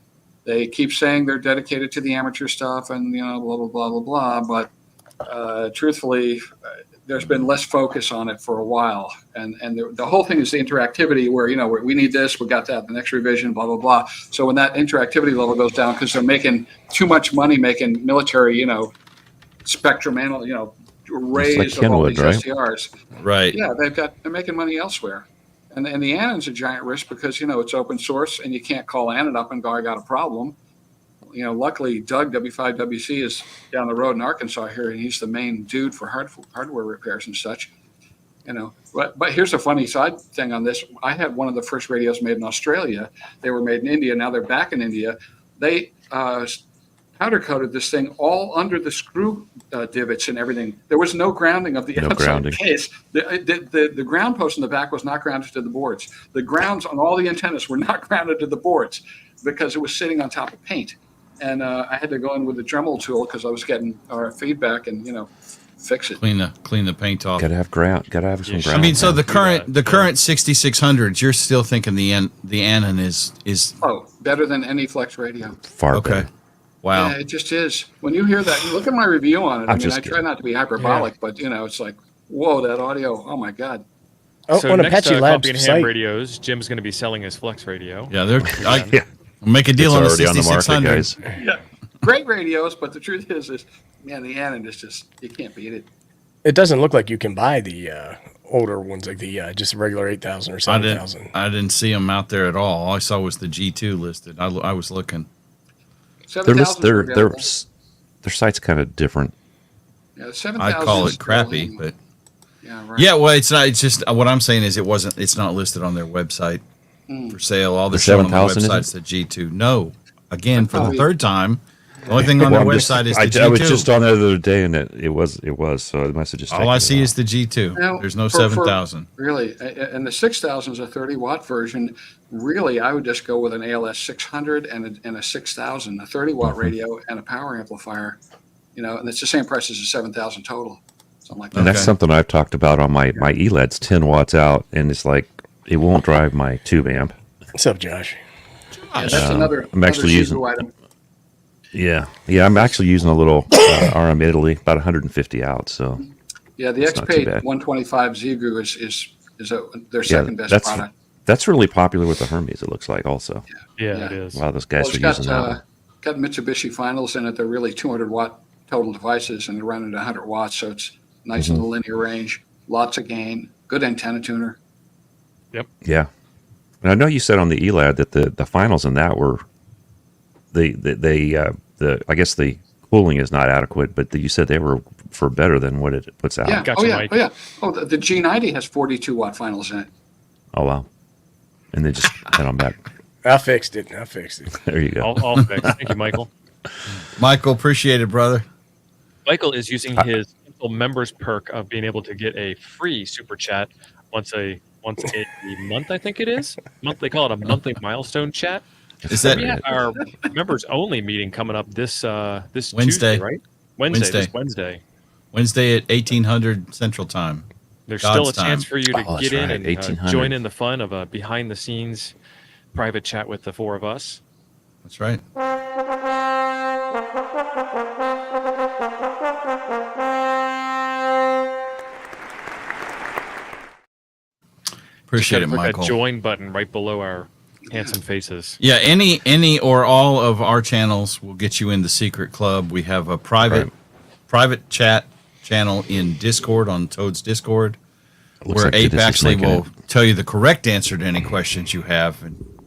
[SPEAKER 6] They keep saying they're dedicated to the amateur stuff, and blah blah blah blah blah. But truthfully, there's been less focus on it for a while, and the whole thing is the interactivity where we need this, we got that, the next revision, blah blah blah. So when that interactivity level goes down because they're making too much money making military spectrum arrays
[SPEAKER 5] like
[SPEAKER 6] of
[SPEAKER 5] Kenwood,
[SPEAKER 6] all these
[SPEAKER 5] right?
[SPEAKER 6] SDRs.
[SPEAKER 3] Right.
[SPEAKER 6] Yeah, they're making money elsewhere, and the Anan's a giant risk because it's open source and you can't call Anan up and go, I got a problem. Luckily, Doug W5WC is down the road in Arkansas here, and he's the main dude for hardware repairs and such. But here's a funny side thing on this. I had one of the first radios made in Australia. They were made in India. Now they're back in India. They powder coated this thing all under the screw divots and everything. There was no grounding of the outside case. The ground post in the back was not grounded to the boards. The grounds on all the antennas were not grounded to the boards because it was sitting on top of paint. And I had to go in with the Dremel tool because I was getting our feedback and fix it.
[SPEAKER 3] Clean the paint off.
[SPEAKER 5] Gotta have ground. Gotta have some ground.
[SPEAKER 3] I mean, so the current 6600s, you're still thinking the Anan is
[SPEAKER 6] better than any Flex radio.
[SPEAKER 5] Far better.
[SPEAKER 3] Wow.
[SPEAKER 6] Yeah, it just is. When you hear that, look at my review on it. I
[SPEAKER 5] just
[SPEAKER 6] try not to be hyperbolic, but it's like, whoa, that audio. Oh my God.
[SPEAKER 2] So
[SPEAKER 4] on
[SPEAKER 2] next
[SPEAKER 4] Apache Labs
[SPEAKER 2] Coffee and Ham
[SPEAKER 4] site.
[SPEAKER 2] radios, Jim's going to be selling his Flex radio.
[SPEAKER 3] Yeah, make a deal on the
[SPEAKER 5] It's already on the market,
[SPEAKER 3] 6600.
[SPEAKER 5] guys.
[SPEAKER 6] Yeah, great radios, but the truth is man, the Anan is just, you can't beat it.
[SPEAKER 4] It doesn't look like you can buy the older ones, like the just regular 8000 or 7000.
[SPEAKER 3] I didn't see them out there at all. All I saw was the G2 listed. I was looking.
[SPEAKER 5] Their site's kind of different.
[SPEAKER 6] Yeah, 7000.
[SPEAKER 3] I'd call it crappy, but
[SPEAKER 6] yeah, right.
[SPEAKER 3] yeah, well, it's not. It's just what I'm saying is it's not listed on their website for sale. All they're showing on the
[SPEAKER 5] 7000
[SPEAKER 3] website's the G2. No, again for the third time. The only thing on their website is the G2.
[SPEAKER 5] I was just on the other day, and it was. So it must have just.
[SPEAKER 3] All I see is the G2.
[SPEAKER 6] Now,
[SPEAKER 3] There's no 7000.
[SPEAKER 6] Really, and the 6000 is a 30-watt version. Really, I would just go with an ALS 600 and a 6000, a 30-watt radio and a power amplifier. And it's the same price as a 7000 total, something like that.
[SPEAKER 5] And that's something I've talked about on my ELED's 10 watts out, and it's like it won't drive my tube amp.
[SPEAKER 4] What's up, Josh?
[SPEAKER 6] Yeah, that's another.
[SPEAKER 5] I'm actually using.
[SPEAKER 6] Item.
[SPEAKER 5] Yeah, I'm actually using a little RM Italy, about 150 out. So
[SPEAKER 6] yeah, the XP 125 Zigu is their second best product.
[SPEAKER 5] That's really popular with the Hermes. It looks like also.
[SPEAKER 2] Yeah, it is.
[SPEAKER 5] A lot of those guys are using that.
[SPEAKER 6] Got Mitsubishi finals in it. They're really 200-watt total devices, and they're running at 100 watts, so it's nice in the linear range. Lots of gain. Good antenna tuner.
[SPEAKER 2] Yep.
[SPEAKER 5] Yeah, and I know you said on the ELAD that the finals in that were I guess the cooling is not adequate, but you said they were for better than what it puts out.
[SPEAKER 6] Yeah.
[SPEAKER 2] Gotcha, Mike.
[SPEAKER 6] The G90 has 42-watt finals in it.
[SPEAKER 5] Oh wow! And they just head on back.
[SPEAKER 4] I fixed it.
[SPEAKER 5] There you go.
[SPEAKER 2] All fixed. Thank you, Michael.
[SPEAKER 3] Michael, appreciate it, brother.
[SPEAKER 2] Michael is using his members perk of being able to get a free super chat once a month. I think it is. They call it a monthly milestone chat.
[SPEAKER 3] Is that
[SPEAKER 2] we have our members only meeting coming up this
[SPEAKER 3] Wednesday,
[SPEAKER 2] Tuesday, right? Wednesday.
[SPEAKER 3] Wednesday at 1800 Central Time.
[SPEAKER 2] There's
[SPEAKER 3] God's
[SPEAKER 2] still a chance for you to get in and join in the fun of a behind the scenes private chat with the four of us.
[SPEAKER 3] That's right. Appreciate it, Michael.
[SPEAKER 2] A join button right below our handsome faces.
[SPEAKER 3] Yeah, any or all of our channels will get you in the secret club. We have a private chat channel in Discord on Toad's Discord, where
[SPEAKER 5] like
[SPEAKER 3] Ape actually will tell you the correct answer to any questions you have. And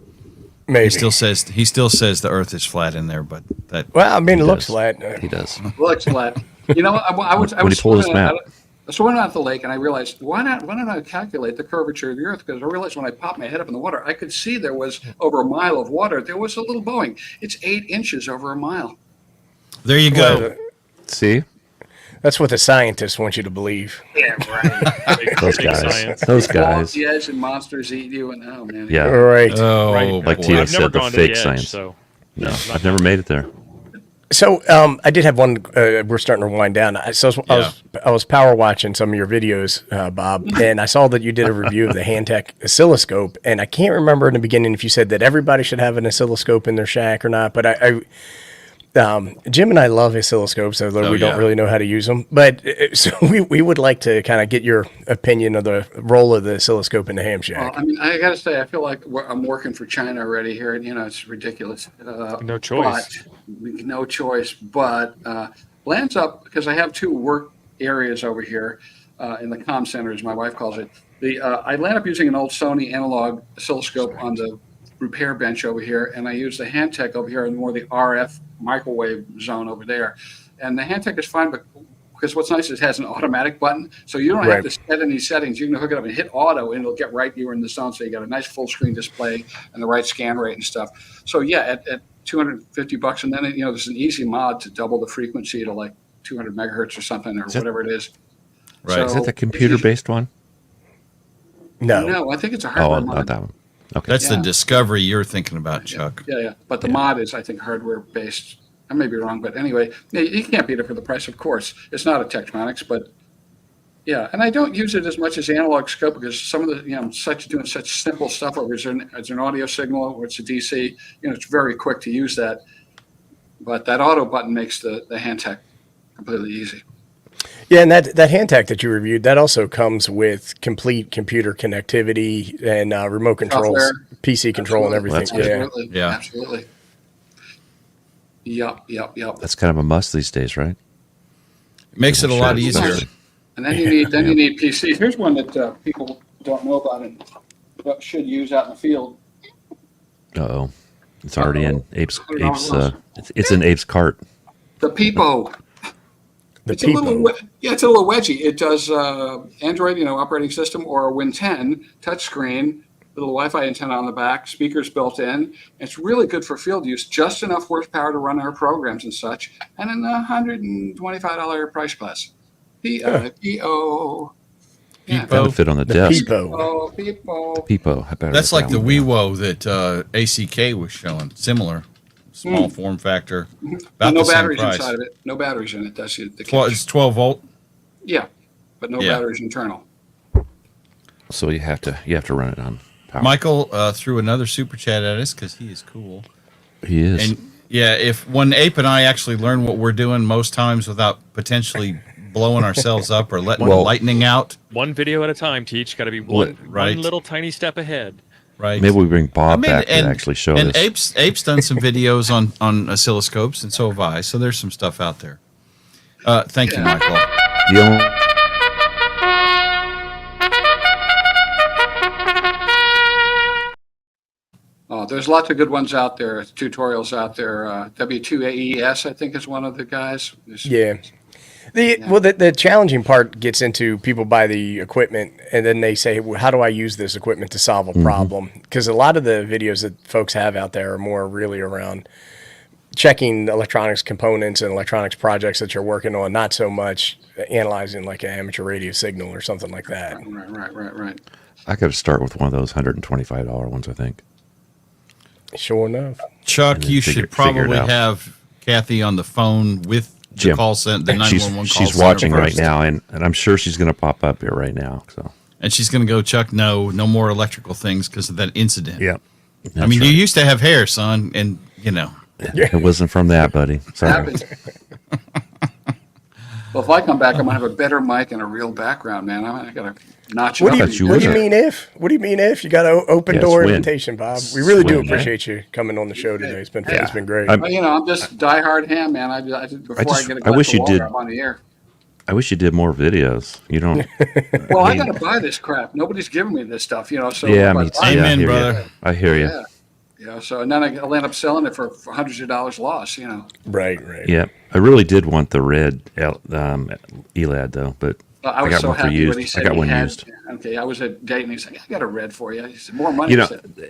[SPEAKER 4] Maybe.
[SPEAKER 3] he still says the Earth is flat in there, but that.
[SPEAKER 4] Well, I mean, it looks flat.
[SPEAKER 5] He does.
[SPEAKER 6] Looks flat. I was
[SPEAKER 5] pulled his map.
[SPEAKER 6] I swam out the lake and I realized, why don't I calculate the curvature of the Earth? Because I realized when I popped my head up in the water, I could see there was over a mile of water. There was a little Boeing. It's 8 inches over a mile.
[SPEAKER 3] There you go.
[SPEAKER 5] See?
[SPEAKER 4] That's what the scientists want you to believe.
[SPEAKER 6] Yeah, right.
[SPEAKER 5] Those guys. Those guys.
[SPEAKER 6] The edge and monsters eat you, and oh man.
[SPEAKER 5] Yeah.
[SPEAKER 4] Right.
[SPEAKER 3] Oh,
[SPEAKER 2] Right.
[SPEAKER 5] Like
[SPEAKER 3] boy.
[SPEAKER 5] Tia
[SPEAKER 2] I've never
[SPEAKER 5] said, the
[SPEAKER 2] gone to
[SPEAKER 5] fake
[SPEAKER 2] the edge,
[SPEAKER 5] science.
[SPEAKER 2] so
[SPEAKER 5] No, I've never made it there.
[SPEAKER 4] So I did have one. We're starting to wind down. I was power watching some of your videos, Bob, and I saw that you did a review of the Handtech oscilloscope. And I can't remember in the beginning if you said that everybody should have an oscilloscope in their shack or not. But Jim and I love oscilloscopes, although we don't really know how to use them. But so we would like to kind of get your opinion of the role of the oscilloscope in the ham shack.
[SPEAKER 6] Well, I mean, I got to say, I feel like I'm working for China already here, and it's ridiculous.
[SPEAKER 2] No choice.
[SPEAKER 6] No choice. But lands up because I have two work areas over here in the comm center, as my wife calls it. I land up using an old Sony analog oscilloscope on the repair bench over here, and I use the Handtech over here in more the RF microwave zone over there. And the Handtech is fine, but because what's nice is it has an automatic button, so you don't have to set any settings. You can hook it up and hit auto, and it'll get right you in the zone. So you got a nice full screen display and the right scan rate and stuff. So yeah, at $250, and then there's an easy mod to double the frequency to like 200 megahertz or something, or whatever it is.
[SPEAKER 3] Right.
[SPEAKER 6] So
[SPEAKER 5] Is that the computer-based one?
[SPEAKER 6] No, I think it's a hardware mod.
[SPEAKER 5] Not that one. Okay.
[SPEAKER 3] That's the Discovery you're thinking about, Chuck.
[SPEAKER 6] Yeah. But the mod is, I think, hardware based. I may be wrong, but anyway, you can't beat it for the price, of course. It's not a Tektronix, but yeah. And I don't use it as much as analog scope because some of the, doing such simple stuff over as an audio signal or it's a DC, it's very quick to use that. But that auto button makes the Handtech completely easy.
[SPEAKER 4] Yeah, and that Handtech that you reviewed, that also comes with complete computer connectivity and remote controls,
[SPEAKER 6] Software.
[SPEAKER 4] PC control, and everything.
[SPEAKER 6] Absolutely.
[SPEAKER 3] Yeah.
[SPEAKER 6] Absolutely. Yep.
[SPEAKER 5] That's kind of a must these days, right?
[SPEAKER 3] Makes it a lot easier.
[SPEAKER 5] Especially-
[SPEAKER 6] And then you need PCs. Here's one that people don't know about and should use out in the field.
[SPEAKER 5] Uh-oh. It's already in Abe's
[SPEAKER 6] $100
[SPEAKER 5] it's in Abe's cart.
[SPEAKER 6] The Peepo. It's a little wedgy. It does Android, operating system, or a Win 10 touchscreen, little Wi-Fi antenna on the back, speakers built in. It's really good for field use, just enough horsepower to run our programs and such, and in the $125 price class. P-O. Yeah.
[SPEAKER 5] That would fit on the desk.
[SPEAKER 4] Peepo.
[SPEAKER 5] Peepo.
[SPEAKER 3] That's like the WeWo that ACK was showing. Similar. Small form factor. About
[SPEAKER 6] No
[SPEAKER 3] the same
[SPEAKER 6] batteries
[SPEAKER 3] price.
[SPEAKER 6] inside of it. No batteries in it. That's the
[SPEAKER 3] It's 12 volt.
[SPEAKER 6] Yeah, but no batteries internal.
[SPEAKER 5] So you have to run it on power.
[SPEAKER 3] Michael threw another super chat at us because he is cool.
[SPEAKER 5] He is.
[SPEAKER 3] And yeah, when Ape and I actually learn what we're doing most times without potentially blowing ourselves up or letting the lightning out.
[SPEAKER 2] One video at a time, Teach. Got to be one little tiny step ahead.
[SPEAKER 3] Right.
[SPEAKER 5] Maybe we bring Bob back to actually show
[SPEAKER 3] and
[SPEAKER 5] this.
[SPEAKER 3] Ape's done some videos on oscilloscopes, and so have I. So there's some stuff out there. Thank you, Michael.
[SPEAKER 6] Oh, there's lots of good ones out there, tutorials out there. W2AES, I think, is one of the guys.
[SPEAKER 4] Yeah. The challenging part gets into people buy the equipment and then they say, well, how do I use this equipment to solve a problem? Because a lot of the videos that folks have out there are more really around checking electronics components and electronics projects that you're working on, not so much analyzing like an amateur radio signal or something like that.
[SPEAKER 6] Right.
[SPEAKER 5] I got to start with one of those $125 ones, I think.
[SPEAKER 4] Sure enough.
[SPEAKER 3] Chuck, you should probably have Kathy on the phone with the
[SPEAKER 5] Jim.
[SPEAKER 3] call center, the 911 call center.
[SPEAKER 5] She's watching
[SPEAKER 3] first.
[SPEAKER 5] right now, and I'm sure she's going to pop up here right now. So,
[SPEAKER 3] and she's going to go, Chuck, no more electrical things because of that incident.
[SPEAKER 5] Yeah.
[SPEAKER 3] I mean, you used to have hair, son, and
[SPEAKER 5] It wasn't from that, buddy. Sorry.
[SPEAKER 6] Well, if I come back, I'm going to have a better mic and a real background, man. I got to notch it
[SPEAKER 4] What
[SPEAKER 6] up.
[SPEAKER 4] do you mean if? What do you mean if? You got an open door
[SPEAKER 5] swim.
[SPEAKER 4] invitation, Bob. We really do
[SPEAKER 5] Swim,
[SPEAKER 4] appreciate you coming on the show today. It's been great.
[SPEAKER 6] I'm just diehard ham, man. Before I get a glass of water, I'm on the air.
[SPEAKER 5] I wish you did more videos. You don't.
[SPEAKER 6] Well, I got to buy this crap. Nobody's giving me this stuff, So
[SPEAKER 5] yeah, me too.
[SPEAKER 3] Amen, brother.
[SPEAKER 5] I hear you.
[SPEAKER 6] Yeah. So and then I'll end up selling it for hundreds of dollars loss.
[SPEAKER 4] Right.
[SPEAKER 5] Yeah, I really did want the red ELAD though, but
[SPEAKER 6] I was
[SPEAKER 5] got
[SPEAKER 6] so
[SPEAKER 5] one for
[SPEAKER 6] happy when he
[SPEAKER 5] used.
[SPEAKER 6] said
[SPEAKER 5] I got
[SPEAKER 6] he
[SPEAKER 5] one
[SPEAKER 6] had,
[SPEAKER 5] used.
[SPEAKER 6] Okay, I was at date and he's like, I got a red for you. He said, more money.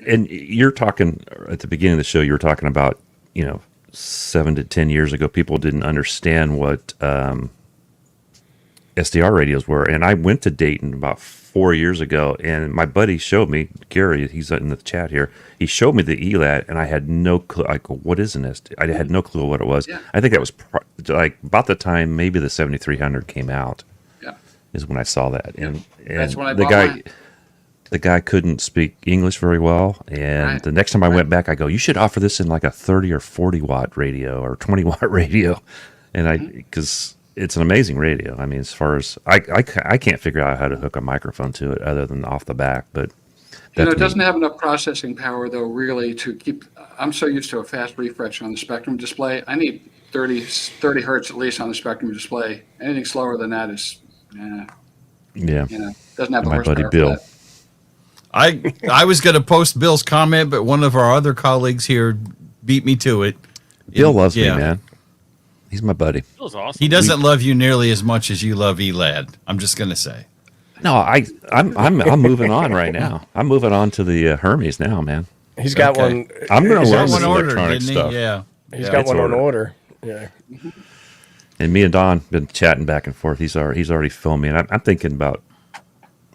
[SPEAKER 5] And you're talking at the beginning of the show. You were talking about 7 to 10 years ago, people didn't understand what SDR radios were. And I went to Dayton about 4 years ago, and my buddy showed me, Gary, he's in the chat here, he showed me the ELAT, and I had no clue. I go, what is an SD? I had no clue what it was.
[SPEAKER 6] Yeah.
[SPEAKER 5] I think that was like about the time maybe the 7300 came out.
[SPEAKER 6] Yeah.
[SPEAKER 5] Is when I saw that. And
[SPEAKER 6] That's when I
[SPEAKER 5] the
[SPEAKER 6] bought
[SPEAKER 5] guy...
[SPEAKER 6] mine.
[SPEAKER 5] The guy couldn't speak English very well, and
[SPEAKER 6] Right.
[SPEAKER 5] the next time I went back, I go, "You should offer this in like a 30 or 40 watt radio or 20 watt radio," and because it's an amazing radio. I mean, as far as I can't figure out how to hook a microphone to it other than off the back, but
[SPEAKER 6] It doesn't have enough processing power though, really, to keep. I'm so used to a fast refresh on the Spectrum display. I need 30 hertz at least on the Spectrum display. Anything slower than that is,
[SPEAKER 5] yeah.
[SPEAKER 6] Doesn't have the
[SPEAKER 5] My
[SPEAKER 6] horsepower
[SPEAKER 5] buddy
[SPEAKER 6] for
[SPEAKER 5] Bill.
[SPEAKER 6] that.
[SPEAKER 3] I was going to post Bill's comment, but one of our other colleagues here beat me to it.
[SPEAKER 5] Bill loves me,
[SPEAKER 3] Yeah.
[SPEAKER 5] man. He's my buddy.
[SPEAKER 2] That was awesome.
[SPEAKER 3] He doesn't love you nearly as much as you love Elad. I'm just going to say.
[SPEAKER 5] No, I'm moving on right now. I'm moving on to the Hermes now, man.
[SPEAKER 4] He's got
[SPEAKER 3] Okay.
[SPEAKER 4] one.
[SPEAKER 5] I'm going to
[SPEAKER 3] He's
[SPEAKER 5] learn
[SPEAKER 3] got
[SPEAKER 5] this
[SPEAKER 3] one ordered,
[SPEAKER 5] electronic
[SPEAKER 3] didn't
[SPEAKER 5] stuff.
[SPEAKER 3] he? Yeah.
[SPEAKER 4] He's
[SPEAKER 3] Yeah.
[SPEAKER 4] got
[SPEAKER 5] It's
[SPEAKER 4] one on
[SPEAKER 5] ordered.
[SPEAKER 4] order. Yeah.
[SPEAKER 5] And me and Don been chatting back and forth. He's already filmed me, and I'm thinking about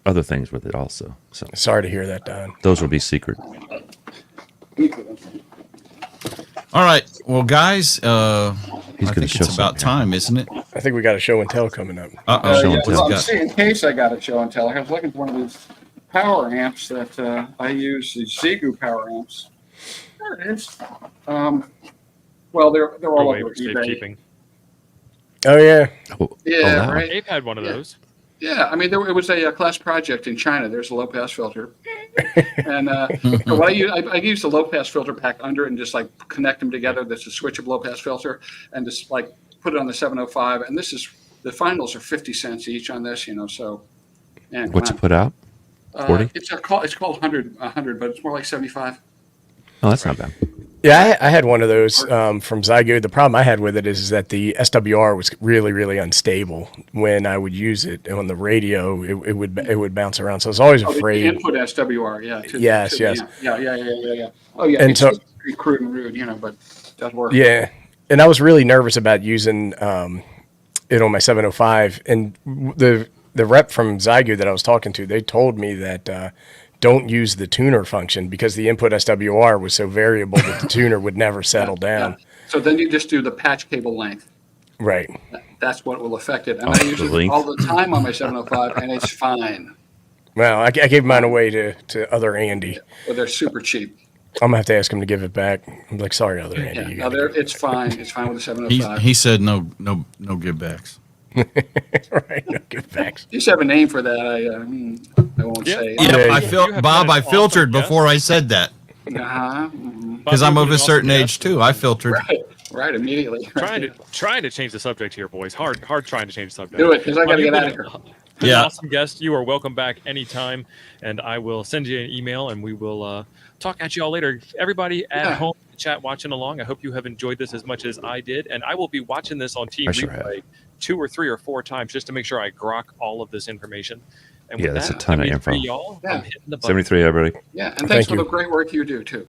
[SPEAKER 5] other things with it also. So
[SPEAKER 4] Sorry to hear that, Don.
[SPEAKER 5] those will be secret.
[SPEAKER 3] All right. Well, guys, I
[SPEAKER 5] He's going to
[SPEAKER 3] think
[SPEAKER 5] show
[SPEAKER 3] it's about
[SPEAKER 5] something.
[SPEAKER 3] time, isn't it?
[SPEAKER 4] I think we got a show and tell coming up.
[SPEAKER 3] Uh-oh.
[SPEAKER 5] Show and
[SPEAKER 6] Yeah,
[SPEAKER 5] tell.
[SPEAKER 6] well,
[SPEAKER 3] Got-
[SPEAKER 6] see, in case I got a show and tell, I was looking for one of these power amps that I use, the Xiegu power amps. There it is. Well, they're all
[SPEAKER 2] Away
[SPEAKER 6] over
[SPEAKER 2] for
[SPEAKER 6] eBay.
[SPEAKER 2] safekeeping.
[SPEAKER 4] Oh yeah.
[SPEAKER 6] Yeah,
[SPEAKER 5] wow.
[SPEAKER 6] right.
[SPEAKER 2] Dave had one of
[SPEAKER 6] Yeah.
[SPEAKER 2] those.
[SPEAKER 6] Yeah, I mean, it was a class project in China. There's a low pass filter, and so what I use the low pass filter pack under and just like connect them together. That's a switchable low pass filter, and just like put it on the 705. And this is the finals are 50 cents each on this, So, man,
[SPEAKER 5] What's
[SPEAKER 6] come
[SPEAKER 5] it put out? 40?
[SPEAKER 6] on. It's called 100, but it's more like 75.
[SPEAKER 5] Oh, that's not bad.
[SPEAKER 4] Yeah, I had one of those from Zygo. The problem I had with it is that the SWR was really, really unstable when I would use it on the radio. It would bounce around, so I was always
[SPEAKER 6] Oh, the
[SPEAKER 4] afraid.
[SPEAKER 6] input SWR, yeah.
[SPEAKER 4] Yes.
[SPEAKER 6] Yeah. Oh, yeah.
[SPEAKER 4] And
[SPEAKER 6] It's
[SPEAKER 4] so-
[SPEAKER 6] just pretty crude and rude, but it does work.
[SPEAKER 4] Yeah, and I was really nervous about using it on my 705. And the rep from Zygo that I was talking to, they told me that don't use the tuner function because the input SWR was so variable that the tuner would never settle down.
[SPEAKER 6] Yeah. So then you just do the patch cable length.
[SPEAKER 4] Right.
[SPEAKER 6] That's what will affect it. And
[SPEAKER 5] Oh,
[SPEAKER 6] I use
[SPEAKER 5] the
[SPEAKER 6] it
[SPEAKER 5] length.
[SPEAKER 6] all the time on my 705, and it's fine.
[SPEAKER 4] Well, I gave mine away to other Andy.
[SPEAKER 6] But they're super cheap.
[SPEAKER 4] I'm gonna have to ask him to give it back. I'm like, sorry, other Andy.
[SPEAKER 6] Yeah,
[SPEAKER 4] you
[SPEAKER 6] no,
[SPEAKER 4] gotta
[SPEAKER 6] they're, it's fine. It's fine with the
[SPEAKER 3] He,
[SPEAKER 6] 705.
[SPEAKER 3] he said no give backs.
[SPEAKER 4] right, no give backs.
[SPEAKER 6] You just have a name for that. I won't
[SPEAKER 2] Yeah.
[SPEAKER 6] say.
[SPEAKER 2] Yeah.
[SPEAKER 3] Yeah,
[SPEAKER 2] You have
[SPEAKER 3] Bob,
[SPEAKER 2] been
[SPEAKER 3] I
[SPEAKER 2] an awesome
[SPEAKER 3] filtered
[SPEAKER 2] guest.
[SPEAKER 3] before I said that
[SPEAKER 6] Uh-huh.
[SPEAKER 3] because I'm of a certain age too. I filtered.
[SPEAKER 6] Right, immediately.
[SPEAKER 2] Trying to change the subject here, boys. Hard trying to change the subject.
[SPEAKER 6] Do it, because I got to
[SPEAKER 2] You've
[SPEAKER 6] get
[SPEAKER 2] been
[SPEAKER 6] out of here.
[SPEAKER 2] an
[SPEAKER 3] Yeah.
[SPEAKER 2] awesome guest. You are welcome back anytime, and I will send you an email, and we will talk at you all later. Everybody at
[SPEAKER 6] Yeah.
[SPEAKER 2] home, in the chat, watching along. I hope you have enjoyed this as much as I did, and I will be watching this on Team
[SPEAKER 5] I sure
[SPEAKER 2] Replay 2 or 3 or 4 times just to make sure I grok all of this information. And
[SPEAKER 5] Yeah,
[SPEAKER 2] with
[SPEAKER 5] that's a
[SPEAKER 2] that,
[SPEAKER 5] ton of
[SPEAKER 2] 73,
[SPEAKER 5] info.
[SPEAKER 2] y'all,
[SPEAKER 6] Yeah.
[SPEAKER 2] I'm hitting the button.
[SPEAKER 5] 73, everybody.
[SPEAKER 6] Yeah, and
[SPEAKER 4] Thank
[SPEAKER 6] thanks for
[SPEAKER 4] you.
[SPEAKER 6] the great work you do, too.